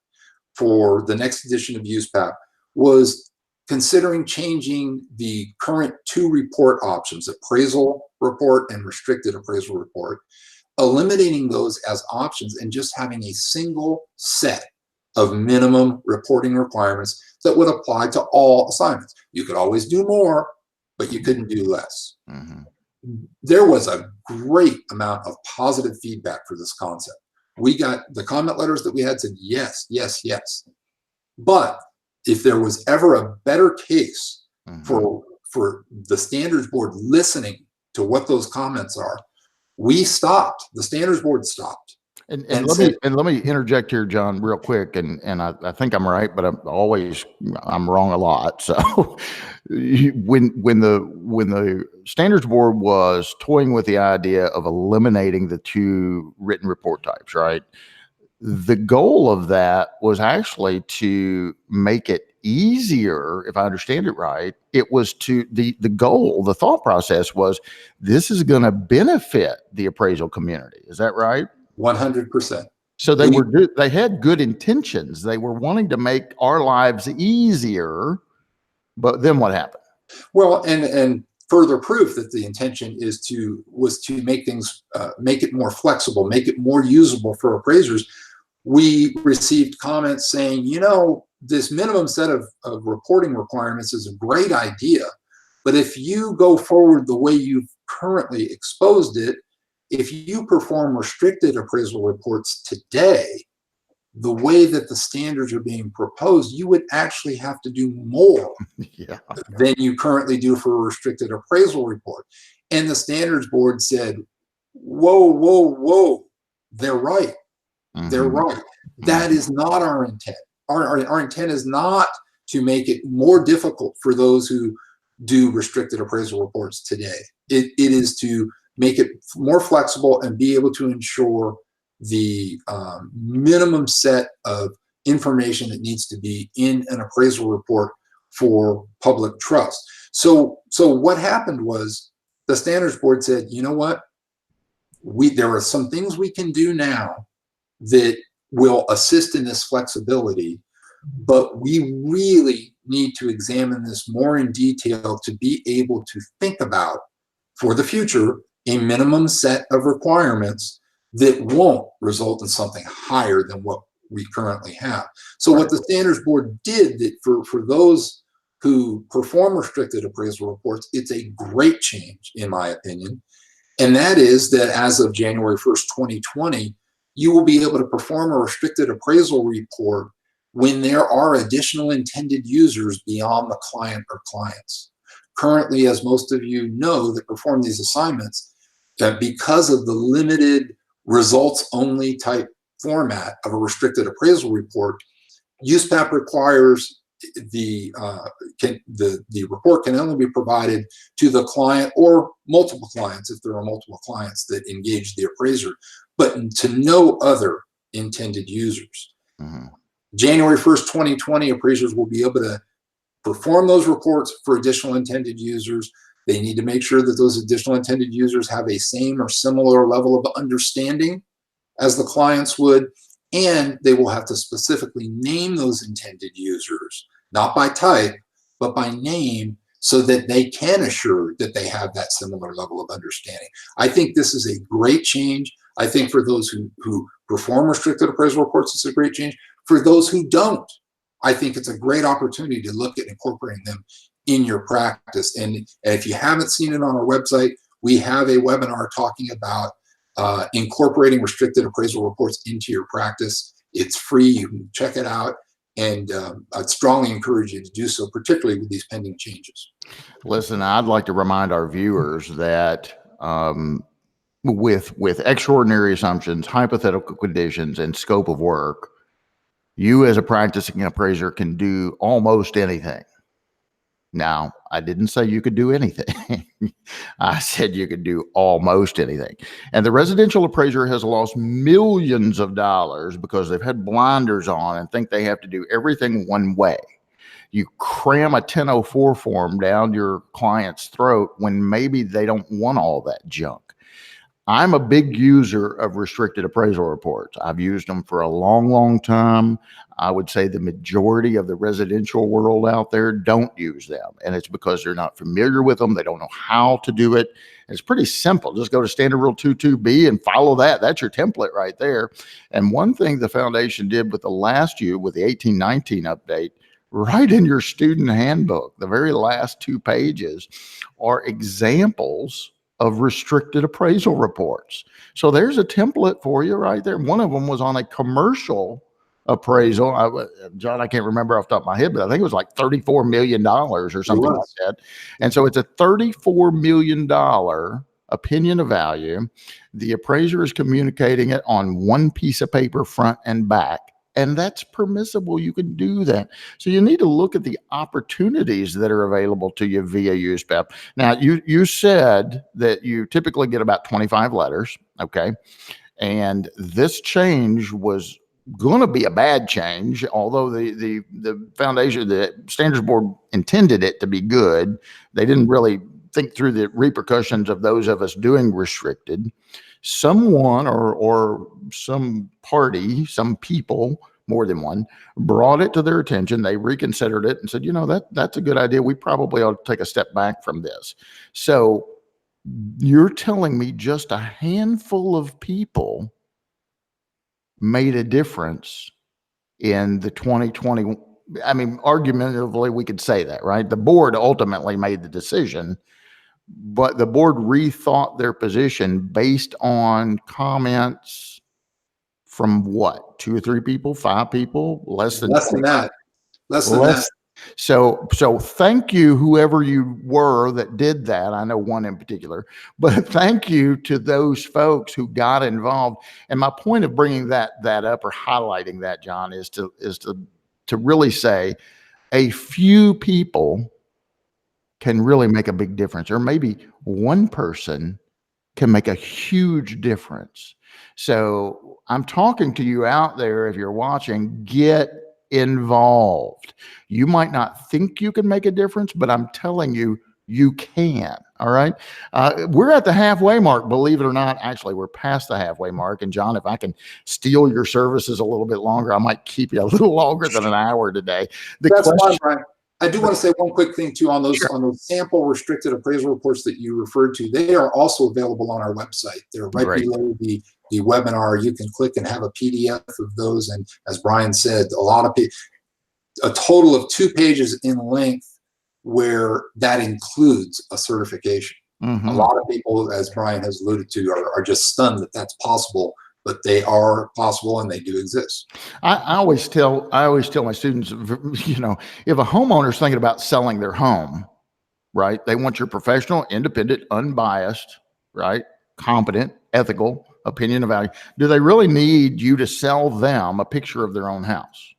for the next edition of USPAP was considering changing the current 2 report options, appraisal report and restricted appraisal report, eliminating those as options and just having a single set of minimum reporting requirements that would apply to all assignments. You could always do more, but you couldn't do less. Mm-hmm. There was a great amount of positive feedback for this concept. We got the comment letters that we had said, yes, yes, yes. But if there was ever a better case for the standards board listening to what those comments are, we stopped. The standards board stopped. And let me interject here, John, real quick. And I think I'm right, but I'm wrong a lot. So when the standards board was toying with the idea of eliminating the 2 written report types, right? The goal of that was actually to make it easier, if I understand it right, it was to the goal, the thought process was this is going to benefit the appraisal community. Is that right? 100%. So they had good intentions. They were wanting to make our lives easier, but then what happened? Well, and further proof that the intention was to make things, make it more flexible, make it more usable for appraisers. We received comments saying, this minimum set of reporting requirements is a great idea, but if you go forward the way you've currently exposed it, if you perform restricted appraisal reports today, the way that the standards are being proposed, you would actually have to do more than you currently do for a restricted appraisal report. And the standards board said, whoa, they're right. They're right. That is not our intent. Our intent is not to make it more difficult for those who do restricted appraisal reports today. It is to make it more flexible and be able to ensure the minimum set of information that needs to be in an appraisal report for public trust. So what happened was the standards board said, you know what? There are some things we can do now that will assist in this flexibility, but we really need to examine this more in detail to be able to think about, for the future, a minimum set of requirements that won't result in something higher than what we currently have. So what the standards board did, that for those who perform restricted appraisal reports, it's a great change, in my opinion. And that is that as of January 1st, 2020, you will be able to perform a restricted appraisal report when there are additional intended users beyond the client or clients. Currently, as most of you know that perform these assignments, that because of the limited results-only type format of a restricted appraisal report, USPAP requires the report can only be provided to the client or multiple clients if there are multiple clients that engage the appraiser, but to no other intended users. January 1st, 2020, appraisers will be able to perform those reports for additional intended users. They need to make sure that those additional intended users have a same or similar level of understanding as the clients would, and they will have to specifically name those intended users, not by type, but by name, so that they can assure that they have that similar level of understanding. I think this is a great change. I think for those who perform restricted appraisal reports, it's a great change. For those who don't, I think it's a great opportunity to look at incorporating them in your practice. And if you haven't seen it on our website, we have a webinar talking about incorporating restricted appraisal reports into your practice. It's free. You can check it out. And I'd strongly encourage you to do so, particularly with these pending changes. Listen, I'd like to remind our viewers that with extraordinary assumptions, hypothetical conditions, and scope of work, you as a practicing appraiser can do almost anything. Now, I didn't say you could do anything. I said you could do almost anything. And the residential appraiser has lost millions of dollars because they've had blinders on and think they have to do everything one way. You cram a 1004 form down your client's throat when maybe they don't want all that junk. I'm a big user of restricted appraisal reports. I've used them for a long, long time. I would say the majority of the residential world out there don't use them. And it's because they're not familiar with them. They don't know how to do it. It's pretty simple. Just go to Standard Rule 22B and follow that. That's your template right there. And one thing the foundation did with the last year, with the 1819 update, right in your student handbook, the very last 2 pages are examples of restricted appraisal reports. So there's a template for you right there. One of them was on a commercial appraisal. John, I can't remember off the top of my head, but I think it was like $34 million or something like that. And so it's a $34 million opinion of value. The appraiser is communicating it on one piece of paper, front and back. And that's permissible. You can do that. So you need to look at the opportunities that are available to you via USPAP. Now, you said that you typically get about 25 letters, okay? And this change was going to be a bad change, although the foundation, the standards board intended it to be good. They didn't really think through the repercussions of those of us doing restricted. Someone or some party, some people, more than one, brought it to their attention. They reconsidered it and said, that's a good idea. We probably ought to take a step back from this. So you're telling me just a handful of people made a difference in the 2020. I mean, argumentatively, we could say that, right? The board ultimately made the decision, but the board rethought their position based on comments from what? 2 or 3 people, 5 people, less than that. So thank you, whoever you were that did that. I know one in particular, but thank you to those folks who got involved. And my point of bringing that up or highlighting that, John, is to really say a few people can really make a big difference, or maybe one person can make a huge difference. So I'm talking to you out there. If you're watching, get involved. You might not think you can make a difference, but I'm telling you, you can. All right. We're at the halfway mark, believe it or not. Actually, we're past the halfway mark. And John, if I can steal your services a little bit longer, I might keep you a little longer than an hour today. That's fine, Brian. I do want to say one quick thing too on those sample restricted appraisal reports that you referred to. They are also available on our website. They're right below the webinar. You can click and have a PDF of those. And as Brian said, a total of 2 pages in length where that includes a certification. A lot of people, as Brian has alluded to, are just stunned that that's possible. But they are possible and they do exist. I always tell my students, if a homeowner is thinking about selling their home, right? They want your professional, independent, unbiased, right? Competent, ethical opinion of value. Do they really need you to sell them a picture of their own house?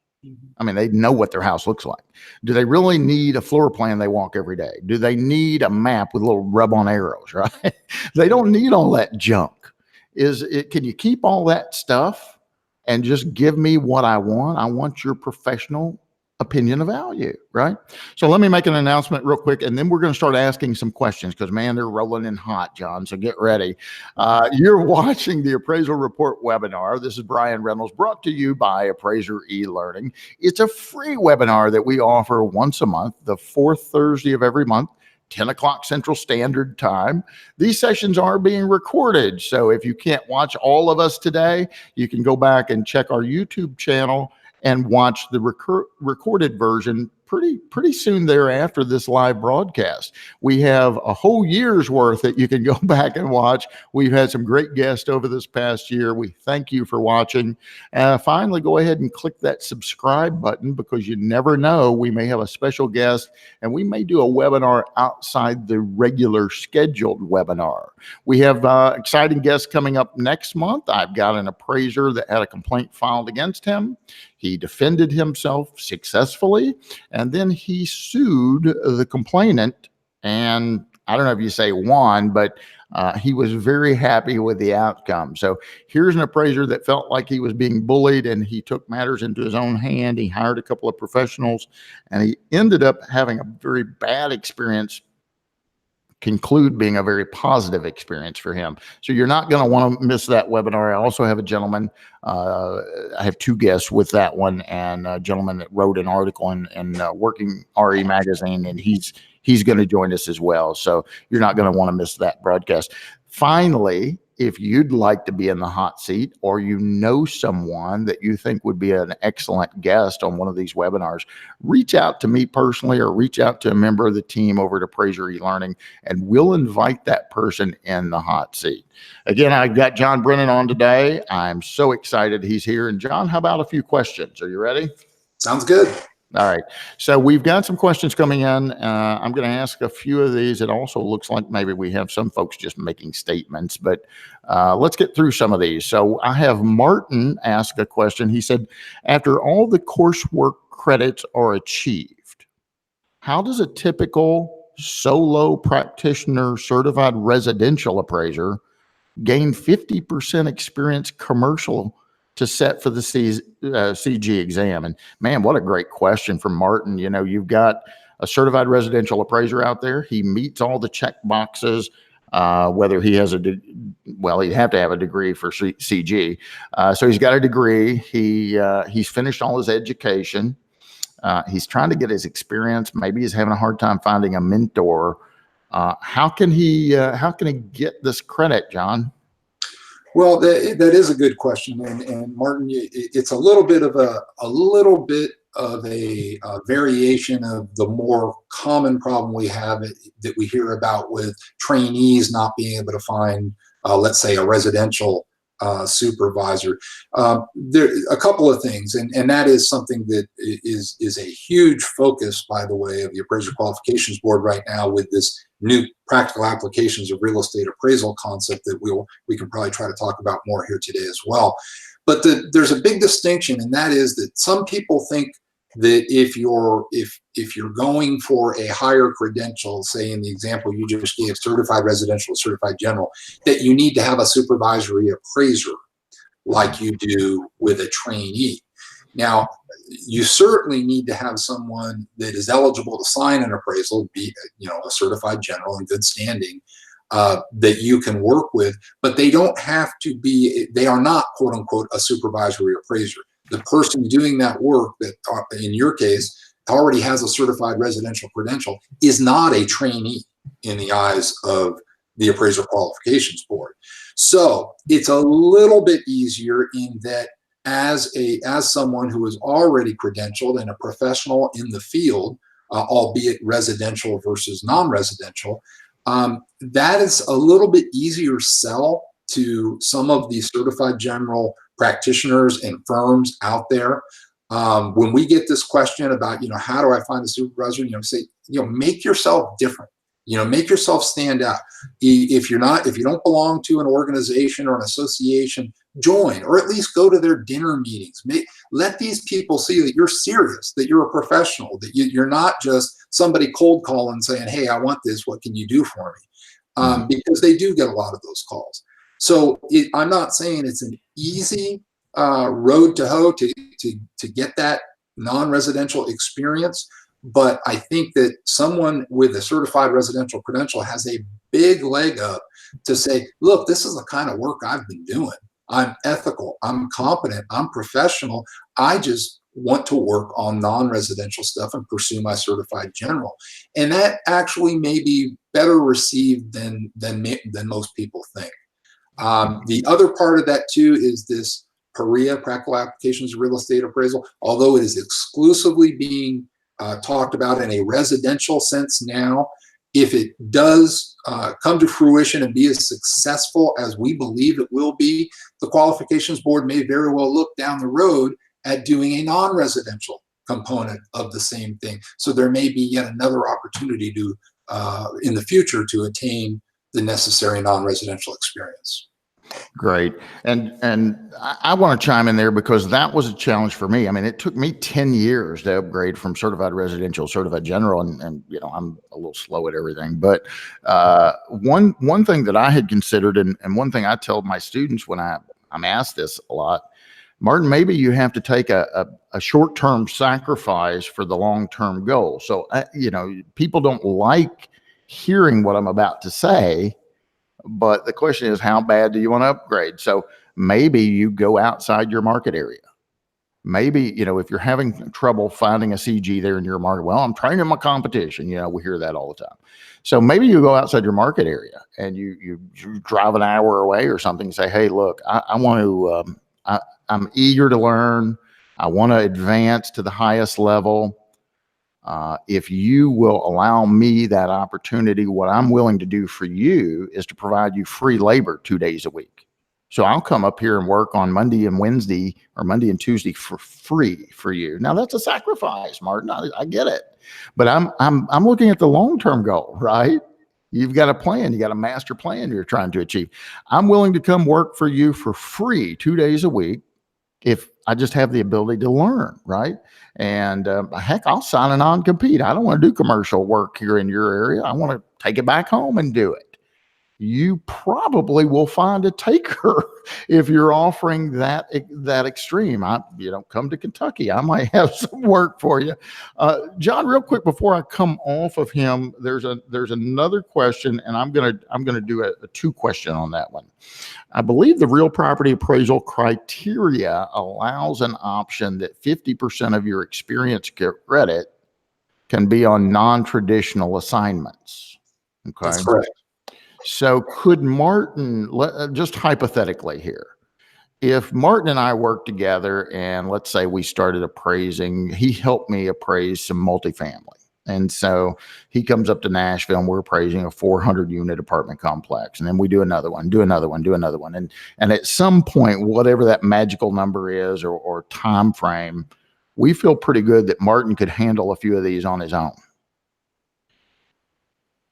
I mean, they know what their house looks like. Do they really need a floor plan they walk every day? Do they need a map with little rub-on arrows, right? They don't need all that junk. Can you keep all that stuff and just give me what I want? I want your professional opinion of value, right? So let me make an announcement real quick, and then we're going to start asking some questions because, man, they're rolling in hot, John. So get ready. You're watching the Appraisal Report webinar. This is Bryan Reynolds, brought to you by Appraiser eLearning. It's a free webinar that we offer once a month, the 4th Thursday of every month. 10 o'clock Central Standard Time. These sessions are being recorded. So if you can't watch all of us today, you can go back and check our YouTube channel and watch the recorded version pretty soon thereafter this live broadcast. We have a whole year's worth that you can go back and watch. We've had some great guests over this past year. We thank you for watching. Finally, go ahead and click that subscribe button because you never know. We may have a special guest and we may do a webinar outside the regular scheduled webinar. We have exciting guests coming up next month. I've got an appraiser that had a complaint filed against him. He defended himself successfully, and then he sued the complainant. And I don't know if you say won, but he was very happy with the outcome. So here's an appraiser that felt like he was being bullied, and he took matters into his own hand. He hired a couple of professionals, and he ended up having a very bad experience conclude being a very positive experience for him. So you're not going to want to miss that webinar. I also have a gentleman, I have 2 guests with that one, and a gentleman that wrote an article in Working RE magazine, and he's going to join us as well. So you're not going to want to miss that broadcast. Finally, if you'd like to be in the hot seat, or you know someone that you think would be an excellent guest on one of these webinars, reach out to me personally or reach out to a member of the team over at Appraiser eLearning, and we'll invite that person in the hot seat. Again, I've got John Brenan on today. I'm so excited he's here. And John, how about a few questions? Are you ready? Sounds good. All right. So we've got some questions coming in. I'm going to ask a few of these. It also looks like maybe we have some folks just making statements, but let's get through some of these. So I have Martin ask a question. He said, after all the coursework credits are achieved, how does a typical solo practitioner certified residential appraiser gain 50% experience commercial to set for the CG exam? And man, what a great question from Martin. You know, you've got a certified residential appraiser out there. He meets all the check boxes, whether he has well, he'd have to have a degree for CG. So he's got a degree. He's finished all his education. He's trying to get his experience. Maybe he's having a hard time finding a mentor. How can he get this credit, John? Well, that is a good question, and Martin, it's a little bit of a variation of the more common problem we have that we hear about with trainees not being able to find, let's say, a residential supervisor. There a couple of things, and that is something that is a huge focus, by the way, of the Appraiser Qualifications Board right now, with this new practical applications of real estate appraisal concept that we can probably try to talk about more here today as well. But there's a big distinction, and that is that some people think that if you're going for a higher credential, say in the example you just gave, certified residential, certified general, that you need to have a supervisory appraiser like you do with a trainee. Now, you certainly need to have someone that is eligible to sign an appraisal, be a certified general in good standing, that you can work with, but they don't have to be, they are not, quote unquote, a supervisory appraiser. The person doing that work, that in your case already has a certified residential credential, is not a trainee in the eyes of the Appraiser Qualifications Board. So it's a little bit easier in that as someone who is already credentialed and a professional in the field, albeit residential versus non-residential, that is a little bit easier sell to some of the certified general practitioners and firms out there. When we get this question about, how do I find a supervisor, say, make yourself different, make yourself stand out. If you don't belong to an organization or an association, join, or at least go to their dinner meetings. Let these people see that you're serious, that you're a professional, that you're not just somebody cold calling saying, hey, I want this, what can you do for me? Because they do get a lot of those calls. So I'm not saying it's an easy road to hoe to get that non-residential experience, but I think that someone with a certified residential credential has a big leg up to say, look, this is the kind of work I've been doing. I'm ethical, I'm competent, I'm professional. I just want to work on non-residential stuff and pursue my certified general. And that actually may be better received than most people think. The other part of that too is this PAREA, practical applications of real estate appraisal. Although it is exclusively being talked about in a residential sense now, if it does come to fruition and be as successful as we believe it will be, the Qualifications Board may very well look down the road at doing a non-residential component of the same thing. So there may be yet another opportunity to, in the future, to attain the necessary non-residential experience. Great. And I want to chime in there because that was a challenge for me. I mean, it took me 10 years to upgrade from certified residential, certified general, and I'm a little slow at everything. But one thing that I had considered, and one thing I tell my students when I'm asked this a lot, Martin, maybe you have to take a short-term sacrifice for the long-term goal. So, people don't like hearing what I'm about to say, but the question is, how bad do you want to upgrade? So maybe you go outside your market area. Maybe, if you're having trouble finding a CG there in your market, well, I'm training my competition. We hear that all the time. So maybe you go outside your market area and you drive an hour away or something and say, hey, look, I want to, I'm eager to learn. I want to advance to the highest level. If you will allow me that opportunity, what I'm willing to do for you is to provide you free labor 2 days a week. So I'll come up here and work on Monday and Wednesday or Monday and Tuesday for free for you. Now that's a sacrifice, Martin. I get it, but I'm looking at the long-term goal, right? You've got a plan. You got a master plan you're trying to achieve. I'm willing to come work for you for free 2 days a week if I just have the ability to learn, right? And heck, I'll sign a non-compete. I don't want to do commercial work here in your area. I want to take it back home and do it. you probably will find a taker if you're offering that extreme. Come to Kentucky. I might have some work for you. John, real quick before I come off of him, there's another question, and I'm gonna do a 2-question on that one. I believe the real property appraisal criteria allows an option that 50% of your experience credit can be on non-traditional assignments. Okay, that's correct. So could Martin, just hypothetically here, if Martin and I worked together and let's say we started appraising, he helped me appraise some multifamily. And so he comes up to Nashville and we're appraising a 400 unit apartment complex. And then we do another one. And at some point, whatever that magical number is or time frame, we feel pretty good that Martin could handle a few of these on his own.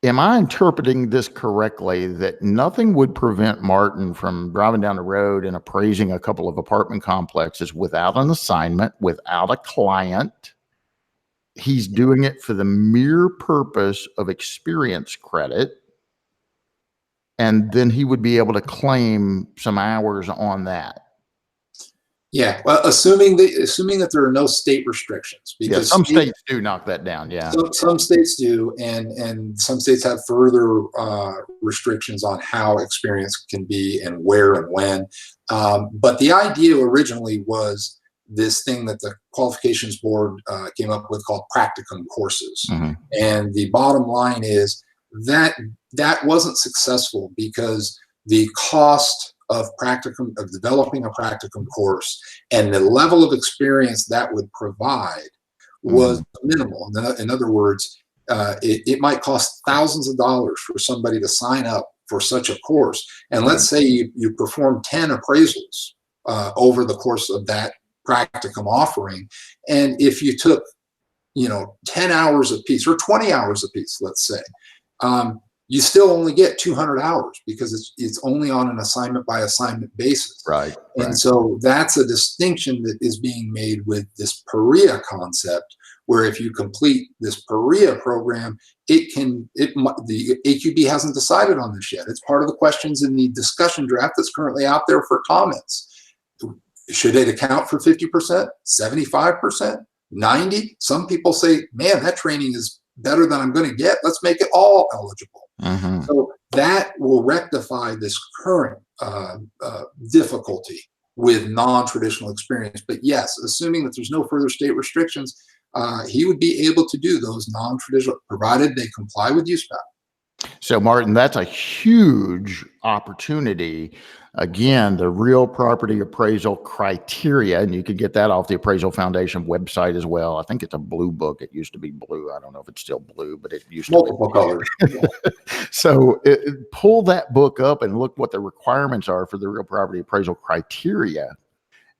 Am I interpreting this correctly that nothing would prevent Martin from driving down the road and appraising a couple of apartment complexes without an assignment, without a client? He's doing it for the mere purpose of experience credit, and then he would be able to claim some hours on that. Yeah, well, assuming that there are no state restrictions, because some states do knock that down. Yeah, some states do, and some states have further restrictions on how experience can be and where and when. But the idea originally was this thing that the qualifications board came up with called practicum courses, and the bottom line is that wasn't successful because the cost of developing a practicum course and the level of experience that would provide was minimal. In other words, it might cost thousands of dollars for somebody to sign up for such a course. And let's say you perform 10 appraisals over the course of that practicum offering. And if you took, 10 hours a piece or 20 hours a piece, let's say, you still only get 200 hours because it's only on an assignment by assignment basis. Right. And so that's a distinction that is being made with this PAREA concept, where if you complete this PAREA program, the AQB hasn't decided on this yet. It's part of the questions in the discussion draft that's currently out there for comments. Should it account for 50%, 75%, 90%? Some people say, man, that training is better than I'm going to get. Let's make it all eligible. So that will rectify this current difficulty with non-traditional experience. But yes, assuming that there's no further state restrictions, he would be able to do those non-traditional, provided they comply with USPAP. So Martin, that's a huge opportunity. Again, the real property appraisal criteria, and you could get that off the Appraisal Foundation website as well. I think it's a blue book. It used to be blue. I don't know if it's still blue, but it used to be multiple colors. So pull that book up and look what the requirements are for the real property appraisal criteria.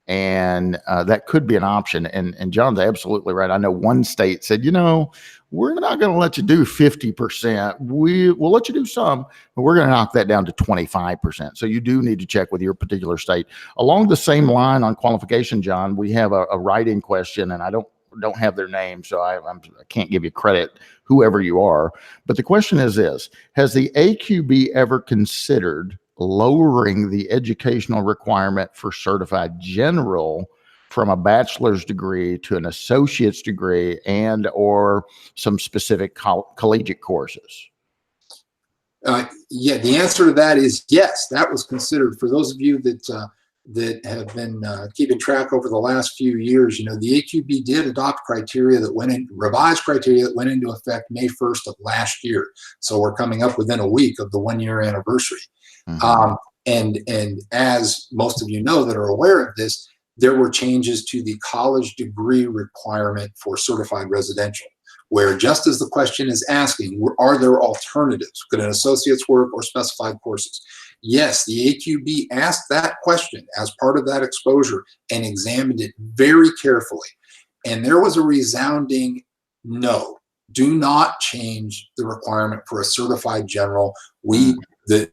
And that could be an option. And John's absolutely right. I know one state said, we're not going to let you do 50%. We'll let you do some, but we're going to knock that down to 25%. So you do need to check with your particular state. Along the same line on qualification, John, we have a write-in question, and I don't have their name, so I can't give you credit, whoever you are. But the question is this: has the AQB ever considered lowering the educational requirement for certified general from a bachelor's degree to an associate's degree and or some specific collegiate courses? Yeah, the answer to that is yes. That was considered. For those of you that have been keeping track over the last few years, the AQB did adopt revised criteria that went into effect May 1st of last year. So we're coming up within a week of the 1-year anniversary. And as most of you know that are aware of this, there were changes to the college degree requirement for certified residential, where just as the question is asking, are there alternatives? Could an associate's work or specified courses? Yes, the AQB asked that question as part of that exposure and examined it very carefully. And there was a resounding no. Do not change the requirement for a certified general. The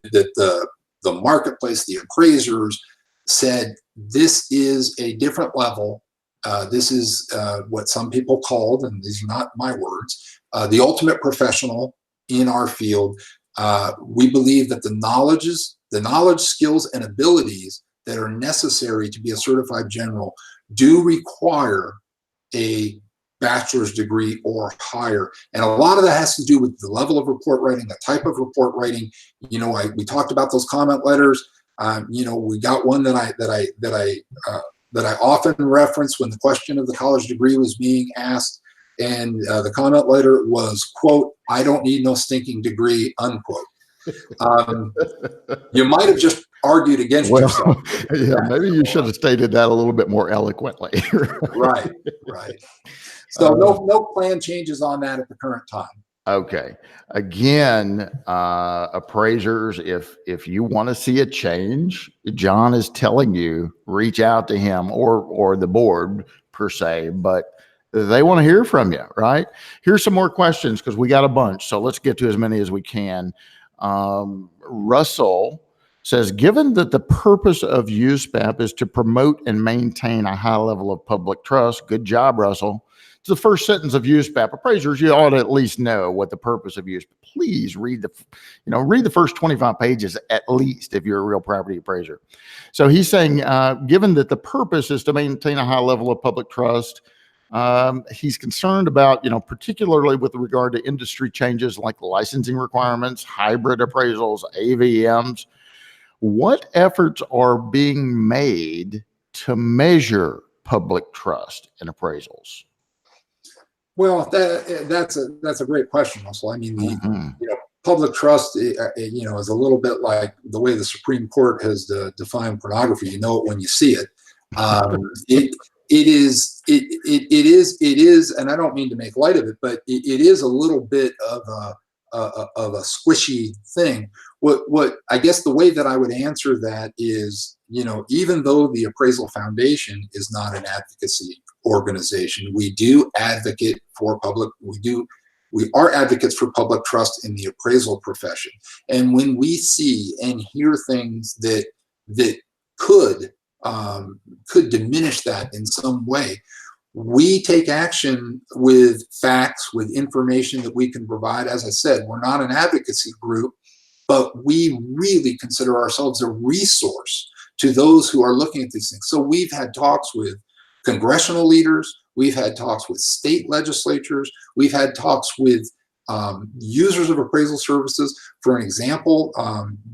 marketplace, the appraisers said this is a different level. This is what some people called, and these are not my words, the ultimate professional in our field. We believe that the knowledge, skills, and abilities that are necessary to be a certified general do require a bachelor's degree or higher. And a lot of that has to do with the level of report writing, the type of report writing. You know, we talked about those comment letters. You know, we got one that I often reference when the question of the college degree was being asked. And the comment letter was, quote, "I don't need no stinking degree," unquote. You might have just argued against yourself. Yeah, maybe you should have stated that a little bit more eloquently. Right. So no plan changes on that at the current time. Okay. Again, appraisers, if you want to see a change, John is telling you, reach out to him or the board per se, but they want to hear from you, right? Here's some more questions because we got a bunch. So let's get to as many as we can. Russell says, given that the purpose of USPAP is to promote and maintain a high level of public trust, good job, Russell. It's the first sentence of USPAP. Appraisers, you ought to at least know what the purpose of USPAP. Please read the first 25 pages at least if you're a real property appraiser. So he's saying, given that the purpose is to maintain a high level of public trust, he's concerned about, particularly with regard to industry changes like licensing requirements, hybrid appraisals, AVMs. What efforts are being made to measure public trust in appraisals? Well, that's a great question, Russell. I mean, public trust, is a little bit like the way the Supreme Court has defined pornography. You know it when you see it. It is, and I don't mean to make light of it, but it is a little bit of a squishy thing. What I guess the way that I would answer that is, even though the Appraisal Foundation is not an advocacy organization, we do advocate for we are advocates for public trust in the appraisal profession. And when we see and hear things that could diminish that in some way, we take action with facts, with information that we can provide. As I said, we're not an advocacy group, but we really consider ourselves a resource to those who are looking at these things. So we've had talks with congressional leaders, we've had talks with state legislatures, we've had talks with users of appraisal services. For an example,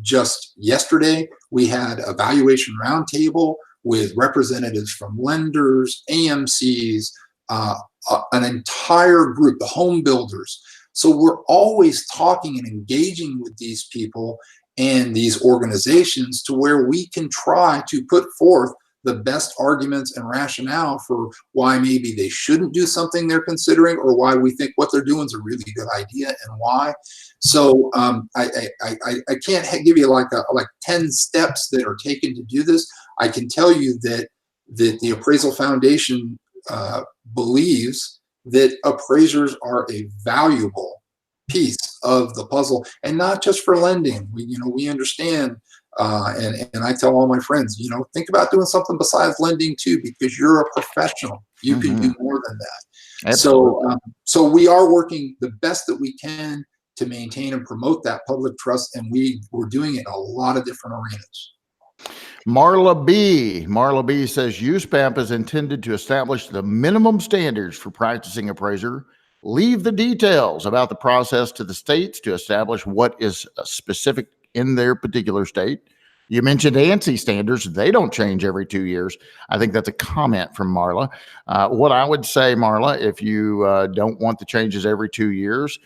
just yesterday, we had a valuation roundtable with representatives from lenders, AMCs, an entire group, the home builders. So we're always talking and engaging with these people and these organizations to where we can try to put forth the best arguments and rationale for why maybe they shouldn't do something they're considering, or why we think what they're doing is a really good idea and why. So I can't give you like 10 steps that are taken to do this. I can tell you that the Appraisal Foundation believes that appraisers are a valuable piece of the puzzle, and not just for lending. We understand, and I tell all my friends, think about doing something besides lending too, because you're a professional. You can do more than that. Absolutely. So we are working the best that we can to maintain and promote that public trust, and we're doing it in a lot of different arenas. Marla B says USPAP is intended to establish the minimum standards for practicing appraiser, leave the details about the process to the states to establish what is specific in their particular state. You mentioned ANSI standards. They don't change every 2 years. I think that's a comment from Marla. What I would say, Marla, if you don't want the changes every 2 years,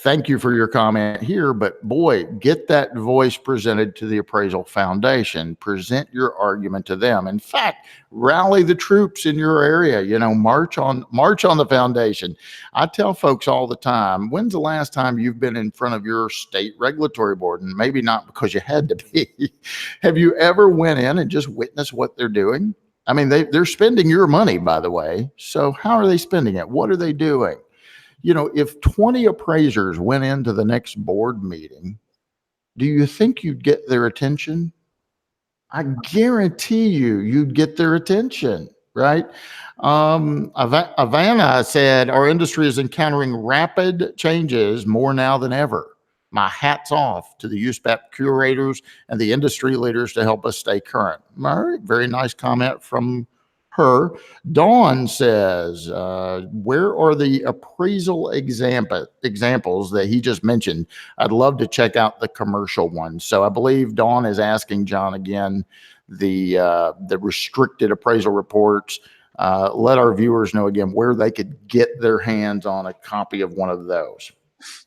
thank you for your comment here, but boy, get that voice presented to the Appraisal Foundation. Present your argument to them. In fact, rally the troops in your area. March on the foundation. I tell folks all the time, when's the last time you've been in front of your state regulatory board? And maybe not because you had to be. Have you ever went in and just witnessed what they're doing? I mean, they're spending your money, by the way. So how are they spending it? What are they doing? If 20 appraisers went into the next board meeting, do you think you'd get their attention? I guarantee you'd get their attention, right? Ivana said, our industry is encountering rapid changes more now than ever. My hat's off to the USPAP curators and the industry leaders to help us stay current. All right, very nice comment from her. Dawn says, where are the appraisal examples that he just mentioned? I'd love to check out the commercial ones. So I believe Dawn is asking John again, the restricted appraisal reports. Let our viewers know again where they could get their hands on a copy of one of those.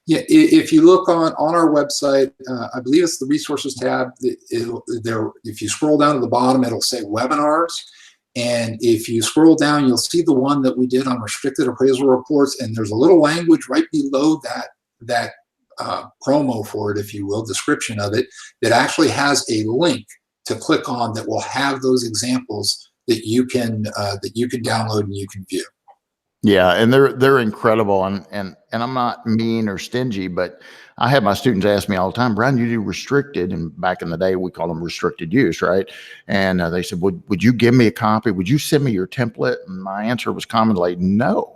Yeah, if you look on our website, I believe it's the resources tab. If you scroll down to the bottom, it'll say webinars. And if you scroll down, you'll see the one that we did on restricted appraisal reports. And there's a little language right below that promo for it, if you will, description of it, that actually has a link to click on that will have those examples that you can download and you can view. Yeah, and they're incredible, and I'm not mean or stingy, but I have my students ask me all the time, Bryan, you do restricted, and back in the day we call them restricted use, right? And they said, would you give me a copy? Would you send me your template? And my answer was commonly, no.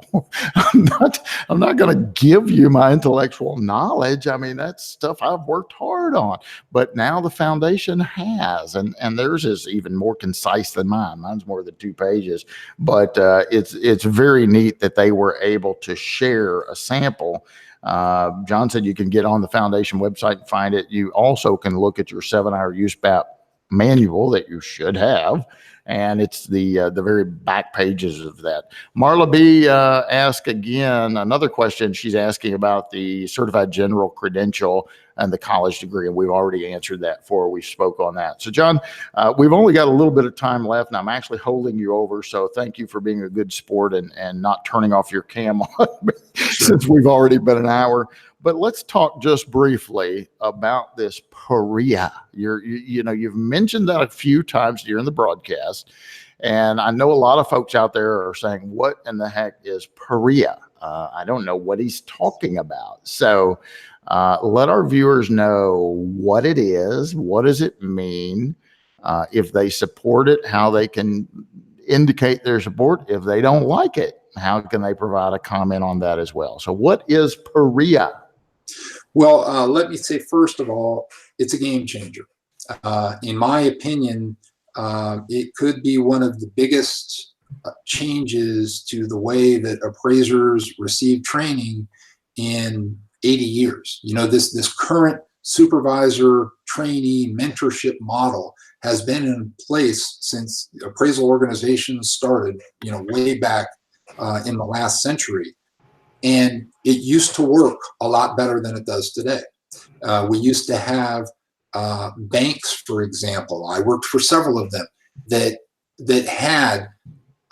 I'm not going to give you my intellectual knowledge. I mean, that's stuff I've worked hard on, but now the foundation has, and theirs is even more concise than mine. Mine's more than 2 pages, but it's very neat that they were able to share a sample. John said you can get on the foundation website and find it. You also can look at your 7-hour USPAP manual that you should have, and it's the very back pages of that. Marla B asked again another question. She's asking about the certified general credential and the college degree, and we've already answered that before we spoke on that. So John, we've only got a little bit of time left, and I'm actually holding you over, so thank you for being a good sport and not turning off your cam on since we've already been an hour. But let's talk just briefly about this PAREA. You've mentioned that a few times during the broadcast, and I know a lot of folks out there are saying, what in the heck is PAREA? I don't know what he's talking about. So let our viewers know what it is, what does it mean, if they support it, how they can indicate their support. If they don't like it, how can they provide a comment on that as well? So what is PAREA? Well, let me say, first of all, it's a game changer. In my opinion, it could be one of the biggest changes to the way that appraisers receive training in 80 years. This current supervisor trainee mentorship model has been in place since appraisal organizations started, way back in the last century. And it used to work a lot better than it does today. We used to have banks, for example. I worked for several of them that had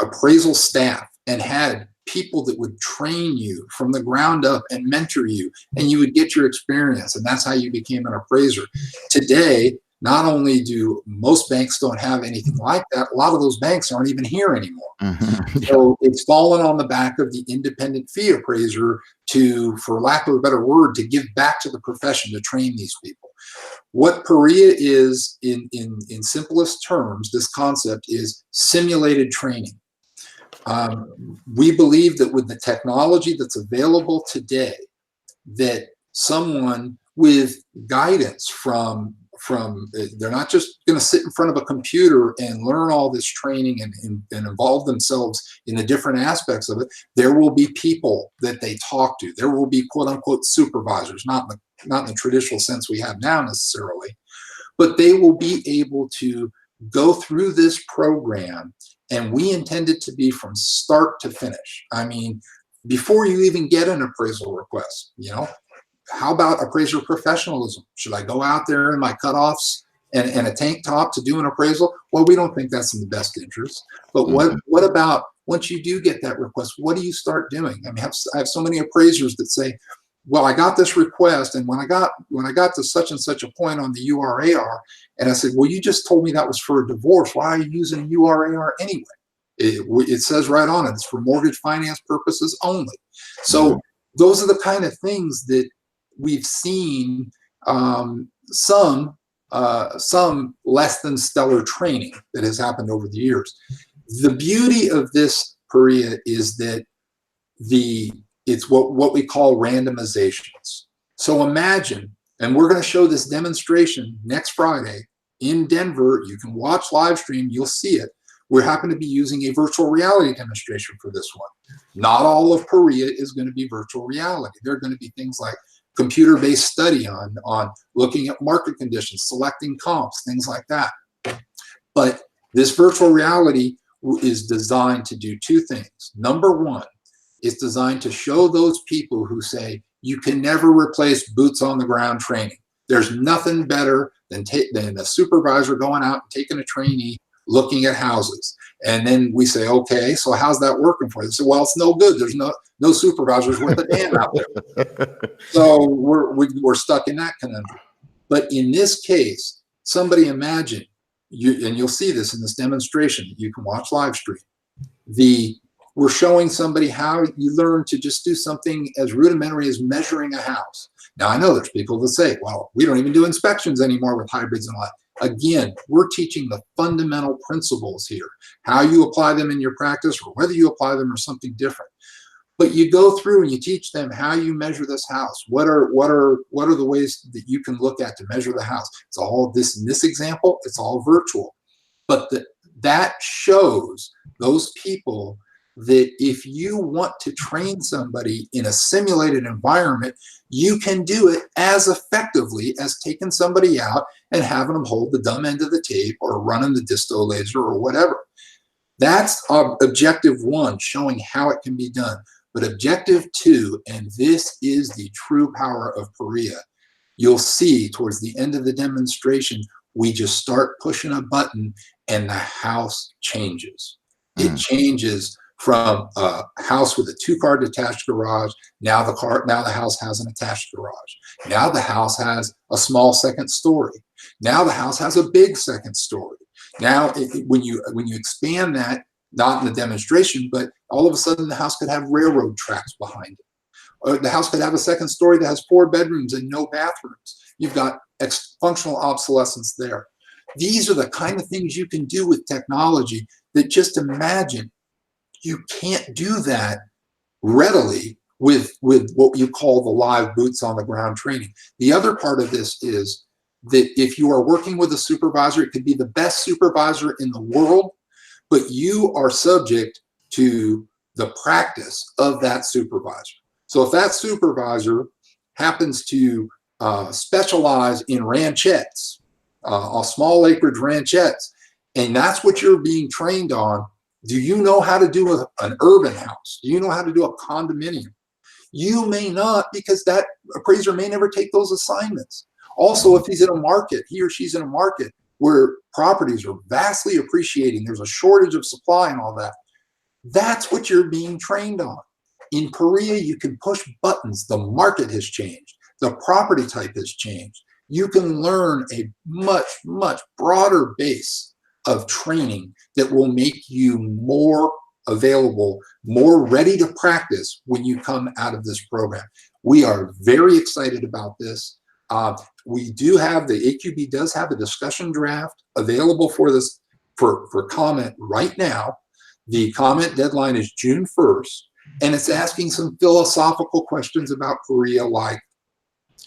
appraisal staff and had people that would train you from the ground up and mentor you, and you would get your experience, and that's how you became an appraiser. Today, not only do most banks don't have anything like that, a lot of those banks aren't even here anymore. Mm-hmm. So it's fallen on the back of the independent fee appraiser to, for lack of a better word, to give back to the profession to train these people. What PAREA is, in simplest terms, this concept is simulated training. We believe that with the technology that's available today, that someone with guidance from they're not just going to sit in front of a computer and learn all this training and involve themselves in the different aspects of it. There will be people that they talk to. There will be quote unquote supervisors, not in the traditional sense we have now necessarily, but they will be able to go through this program, and we intend it to be from start to finish. I mean, before you even get an appraisal request, how about appraiser professionalism? Should I go out there in my cutoffs and a tank top to do an appraisal? Well, we don't think that's in the best interest. But what about once you do get that request, what do you start doing? I mean, I have so many appraisers that say, well, I got this request, and when I got to such and such a point on the URAR, and I said, well, you just told me that was for a divorce. Why are you using URAR anyway? It says right on it, it's for mortgage finance purposes only. So those are the kind of things that we've seen some less than stellar training that has happened over the years. The beauty of this PAREA is that it's what we call randomizations. So imagine And we're going to show this demonstration next Friday in Denver. You can watch live stream. You'll see it. We happen to be using a virtual reality demonstration for this one. Not all of PAREA is going to be virtual reality. There are going to be things like computer-based study on looking at market conditions, selecting comps, things like that. But this virtual reality is designed to do two things. Number one, it's designed to show those people who say, you can never replace boots on the ground training. There's nothing better than a supervisor going out and taking a trainee, looking at houses. And then we say, okay, so how's that working for you? They say, well, it's no good. There's no supervisors worth a damn out there. So we're stuck in that conundrum. But in this case, somebody imagine, and you'll see this in this demonstration, you can watch live stream. We're showing somebody how you learn to just do something as rudimentary as measuring a house. Now, I know there's people that say, well, we don't even do inspections anymore with hybrids and all that. Again, we're teaching the fundamental principles here, how you apply them in your practice or whether you apply them or something different. But you go through and you teach them how you measure this house. What are the ways that you can look at to measure the house? It's all this in this example, it's all virtual. But that shows those people that if you want to train somebody in a simulated environment, you can do it as effectively as taking somebody out and having them hold the dumb end of the tape or running the disto laser or whatever. That's objective one, showing how it can be done. But objective two, and this is the true power of PAREA, you'll see towards the end of the demonstration, we just start pushing a button and the house changes. It changes from a house with a 2-car detached garage. Now the house has an attached garage. Now the house has a small second story. Now the house has a big second story. Now, when you expand that, not in the demonstration, but all of a sudden the house could have railroad tracks behind it. Or the house could have a second story that has 4 bedrooms and no bathrooms. You've got functional obsolescence there. These are the kind of things you can do with technology that just imagine. You can't do that readily with what you call the live boots on the ground training. The other part of this is that if you are working with a supervisor, it could be the best supervisor in the world, but you are subject to the practice of that supervisor. So if that supervisor happens to specialize in ranchettes, small acreage ranchettes, and that's what you're being trained on, do you know how to do an urban house? Do you know how to do a condominium? You may not, because that appraiser may never take those assignments. Also, if he's in a market, he or she's in a market where properties are vastly appreciating, there's a shortage of supply and all that, that's what you're being trained on. In PAREA, you can push buttons. The market has changed. The property type has changed. You can learn a much, much broader base of training that will make you more available, more ready to practice when you come out of this program. We are very excited about this. We do have, the AQB does have a discussion draft available for this for comment right now. The comment deadline is June 1st, and it's asking some philosophical questions about PAREA, like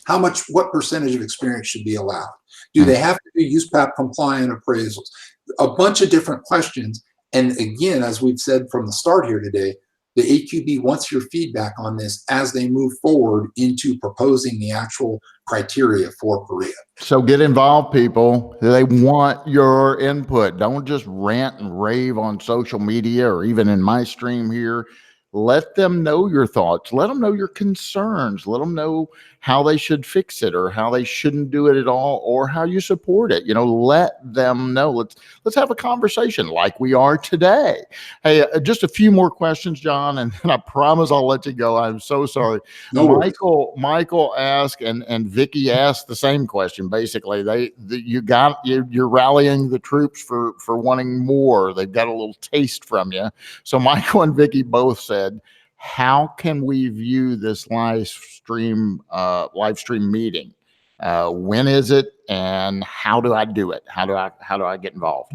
what percentage of experience should be allowed? Do they have to be USPAP compliant appraisals? A bunch of different questions. And again, as we've said from the start here today, the AQB wants your feedback on this as they move forward into proposing the actual criteria for PAREA. So get involved, people. They want your input. Don't just rant and rave on social media or even in my stream here. Let them know your thoughts. Let them know your concerns. Let them know how they should fix it or how they shouldn't do it at all or how you support it. Let them know. Let's have a conversation like we are today. Hey, just a few more questions, John, and I promise I'll let you go. I'm so sorry. No, Michael asked, and Vicky asked the same question. Basically, you're rallying the troops for wanting more. They've got a little taste from you. So Michael and Vicky both said, how can we view this live stream meeting? When is it, and how do I do it? How do I get involved?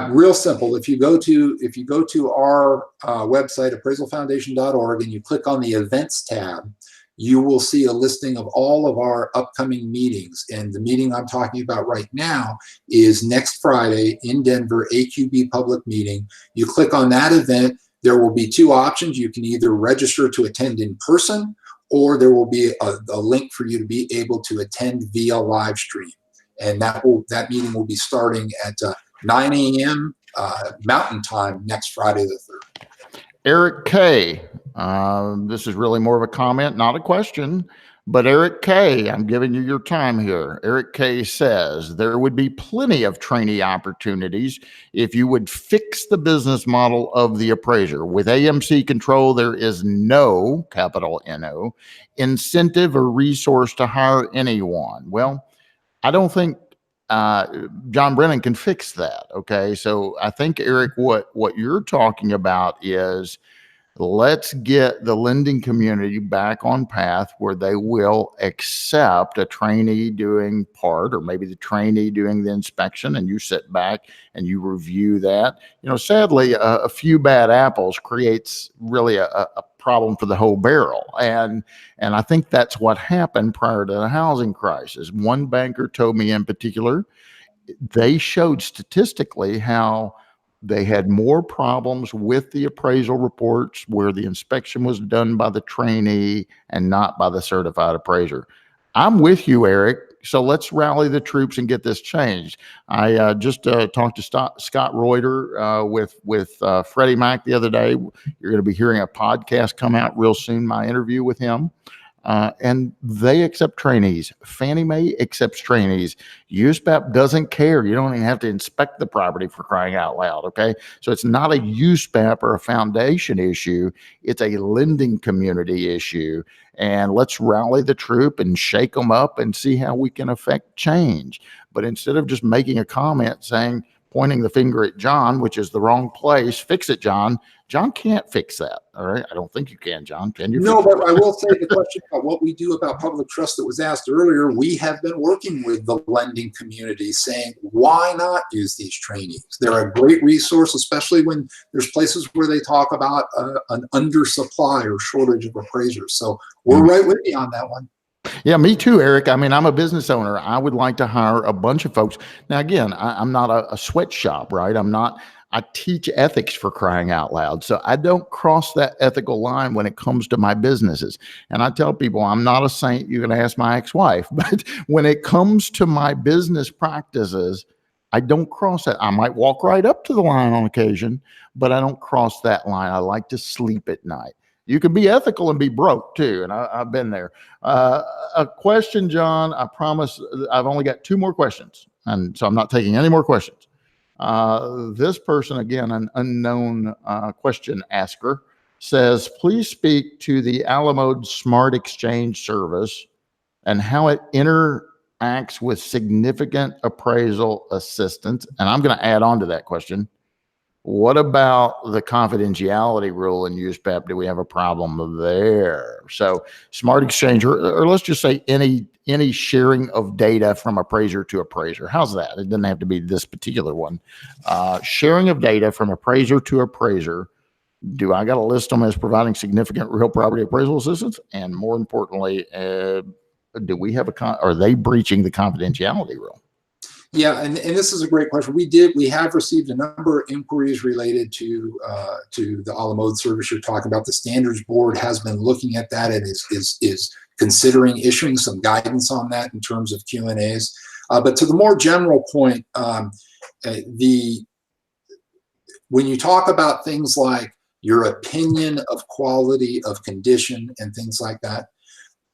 Real simple. If you go to our website, appraisalfoundation.org, and you click on the events tab, you will see a listing of all of our upcoming meetings. And the meeting I'm talking about right now is next Friday in Denver, AQB public meeting. You click on that event, there will be two options. You can either register to attend in person, or there will be a link for you to be able to attend via live stream. And that meeting will be starting at 9 a.m. Mountain Time next Friday the 3rd. Eric K. This is really more of a comment, not a question, but Eric K., I'm giving you your time here. Eric K. says, there would be plenty of trainee opportunities if you would fix the business model of the appraiser. With AMC control, there is no, capital N-O, incentive or resource to hire anyone. Well, I don't think John Brenan can fix that. Okay. So I think, Eric, what you're talking about is, let's get the lending community back on path where they will accept a trainee doing part, or maybe the trainee doing the inspection, and you sit back and you review that. You know, sadly, a few bad apples creates really a problem for the whole barrel. And I think that's what happened prior to the housing crisis. One banker told me in particular, they showed statistically how they had more problems with the appraisal reports where the inspection was done by the trainee and not by the certified appraiser. I'm with you, Eric. So let's rally the troops and get this changed. I just talked to Scott Reuter with Freddie Mac the other day. You're going to be hearing a podcast come out real soon, my interview with him. And they accept trainees. Fannie Mae accepts trainees. USPAP doesn't care. You don't even have to inspect the property, for crying out loud. Okay. So it's not a USPAP or a foundation issue. It's a lending community issue. And let's rally the troop and shake them up and see how we can affect change. But instead of just making a comment saying, pointing the finger at John, which is the wrong place, fix it, John. John can't fix that. All right. I don't think you can, John. Can you? No, but I will say the question about what we do about public trust that was asked earlier, we have been working with the lending community saying, why not use these trainees? They're a great resource, especially when there's places where they talk about an undersupply or shortage of appraisers. So we're right with you on that one. Yeah, me too, Eric. I mean, I'm a business owner. I would like to hire a bunch of folks. Now, again, I'm not a sweatshop, right? I teach ethics, for crying out loud. So I don't cross that ethical line when it comes to my businesses. And I tell people, I'm not a saint. You can ask my ex-wife. But when it comes to my business practices, I don't cross that. I might walk right up to the line on occasion, but I don't cross that line. I like to sleep at night. You can be ethical and be broke too. And I've been there. A question, John, I promise I've only got 2 more questions. And so I'm not taking any more questions. This person, again, an unknown question asker, says, please speak to the Alamode Smart Exchange service and how it interacts with significant appraisal assistance. And I'm going to add on to that question. What about the confidentiality rule in USPAP? Do we have a problem there? So Smart Exchange, or let's just say any sharing of data from appraiser to appraiser. How's that? It doesn't have to be this particular one. Sharing of data from appraiser to appraiser. Do I got to list them as providing significant real property appraisal assistance? And more importantly, do we have are they breaching the confidentiality rule? Yeah, and this is a great question. We have received a number of inquiries related to the Alamode service you're talking about. The Standards Board has been looking at that and is considering issuing some guidance on that in terms of Q&As. But to the more general point, when you talk about things like your opinion of quality of condition and things like that,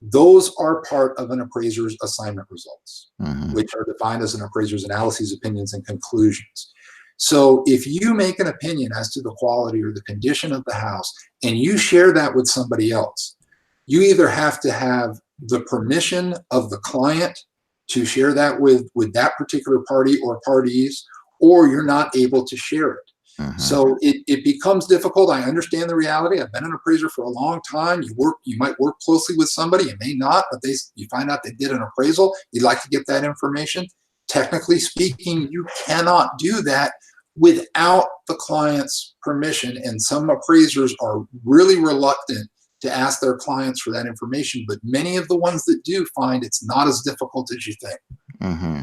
those are part of an appraiser's assignment results, which are defined as an appraiser's analyses, opinions, and conclusions. So if you make an opinion as to the quality or the condition of the house and you share that with somebody else, you either have to have the permission of the client to share that with that particular party or parties, or you're not able to share it. So it becomes difficult. I understand the reality. I've been an appraiser for a long time. You might work closely with somebody, you may not, but you find out they did an appraisal. You'd like to get that information. Technically speaking, you cannot do that without the client's permission. And some appraisers are really reluctant to ask their clients for that information, but many of the ones that do find it's not as difficult as you think. Mm-hmm.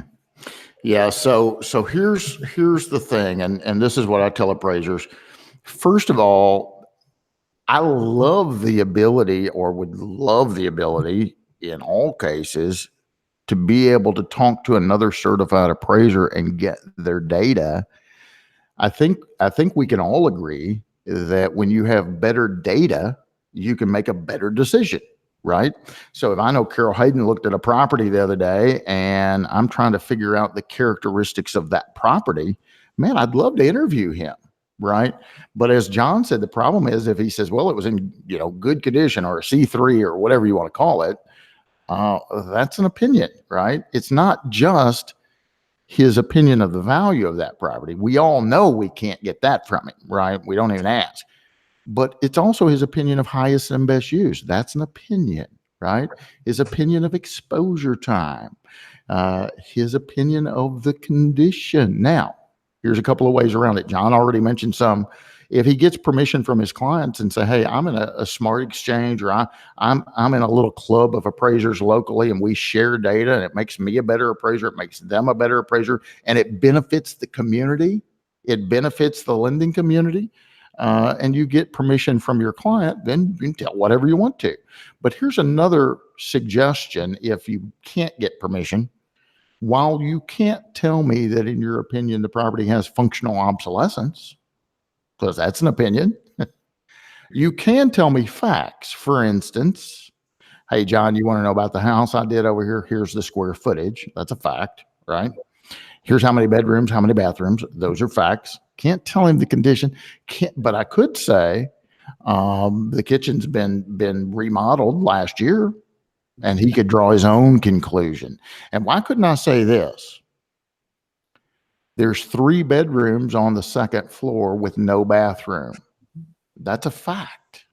Yeah. So here's the thing, and this is what I tell appraisers. First of all, I love the ability, or would love the ability in all cases, to be able to talk to another certified appraiser and get their data. I think we can all agree that when you have better data, you can make a better decision, right? So if I know Carol Hayden looked at a property the other day and I'm trying to figure out the characteristics of that property, man, I'd love to interview him, right? But as John said, the problem is if he says, well, it was in, good condition, or a C3 or whatever you want to call it, that's an opinion, right? It's not just his opinion of the value of that property. We all know we can't get that from him, right? We don't even ask. But it's also his opinion of highest and best use. That's an opinion, right? His opinion of exposure time, his opinion of the condition. Now, here's a couple of ways around it. John already mentioned some. If he gets permission from his clients and say, hey, I'm in a smart exchange, or I'm in a little club of appraisers locally, and we share data, and it makes me a better appraiser, it makes them a better appraiser, and it benefits the community, it benefits the lending community, and you get permission from your client, then you can tell whatever you want to. But here's another suggestion. If you can't get permission, while you can't tell me that in your opinion the property has functional obsolescence, because that's an opinion, you can tell me facts. For instance, hey, John, you want to know about the house I did over here? Here's the square footage. That's a fact, right? Here's how many bedrooms, how many bathrooms. Those are facts. Can't tell him the condition. But I could say the kitchen's been remodeled last year, and he could draw his own conclusion. And why couldn't I say this? There's 3 bedrooms on the 2nd floor with no bathroom. That's a fact.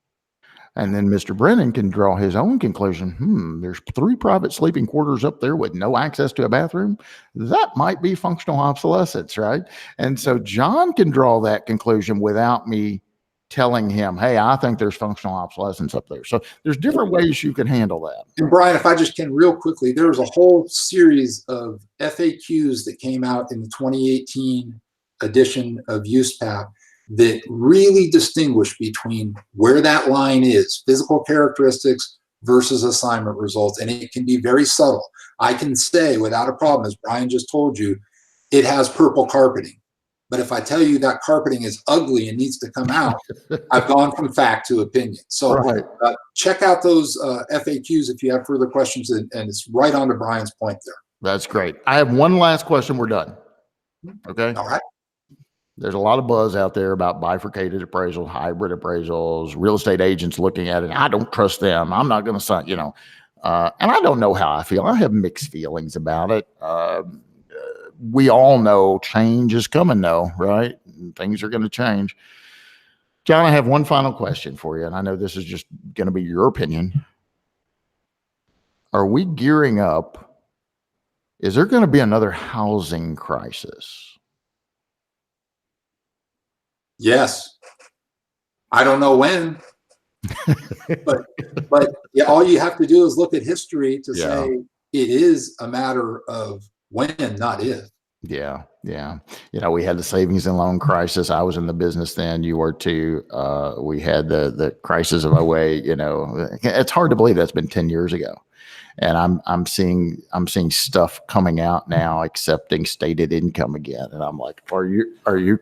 And then Mr. Brenan can draw his own conclusion. There's 3 private sleeping quarters up there with no access to a bathroom. That might be functional obsolescence, right? And so John can draw that conclusion without me telling him, hey, I think there's functional obsolescence up there. So there's different ways you can handle that. And Brian, if I just can real quickly, there was a whole series of FAQs that came out in the 2018 edition of USPAP that really distinguish between where that line is, physical characteristics versus assignment results. And it can be very subtle. I can say without a problem, as Brian just told you, it has purple carpeting. But if I tell you that carpeting is ugly and needs to come out, I've gone from fact to opinion. So right. Check out those FAQs if you have further questions, and it's right on to Brian's point there. That's great. I have one last question. We're done. Okay. All right. There's a lot of buzz out there about bifurcated appraisals, hybrid appraisals, real estate agents looking at it. I don't trust them. I'm not going to sign, and I don't know how I feel. I have mixed feelings about it. We all know change is coming though, right? Things are going to change. John, I have one final question for you, and I know this is just going to be your opinion. Are we gearing up? Is there going to be another housing crisis? Yes. I don't know when, but yeah, all you have to do is look at history to say it is a matter of when, not if. Yeah. Yeah. We had the savings and loan crisis. I was in the business then. You were too. We had the crisis of 08. It's hard to believe that's been 10 years ago. And I'm seeing stuff coming out now accepting stated income again. And I'm like, are you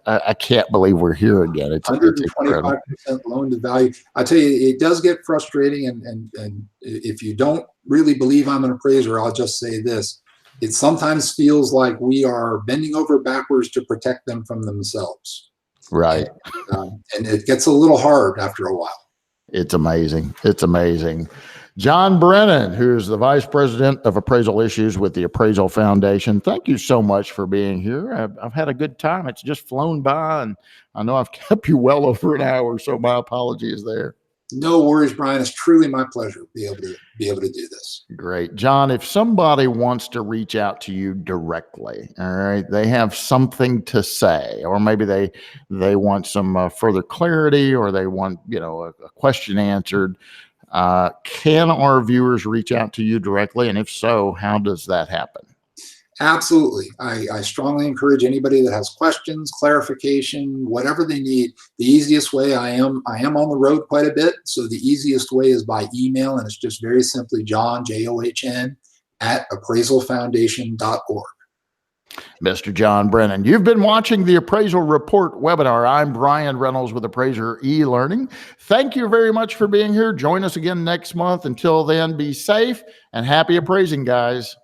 I can't believe we're here again. It's 125% loan to value. I tell you, it does get frustrating. And if you don't really believe I'm an appraiser, I'll just say this. It sometimes feels like we are bending over backwards to protect them from themselves. Right. And it gets a little hard after a while. It's amazing. It's amazing. John Brenan, who is the Vice President of Appraisal Issues with the Appraisal Foundation. Thank you so much for being here. I've had a good time. It's just flown by, and I know I've kept you well over an hour, so my apologies there. No worries, Brian. It's truly my pleasure to be able to do this. Great. John, if somebody wants to reach out to you directly, all right, they have something to say, or maybe they want some further clarity, or they want, a question answered, can our viewers reach out to you directly? And if so, how does that happen? Absolutely. I strongly encourage anybody that has questions, clarification, whatever they need. The easiest way, I am on the road quite a bit, so the easiest way is by email, and it's just very simply John, John, @appraisalfoundation.org. Mr. John Brenan, you've been watching the Appraisal Report webinar. I'm Bryan Reynolds with Appraiser eLearning. Thank you very much for being here. Join us again next month. Until then, be safe and happy appraising, guys.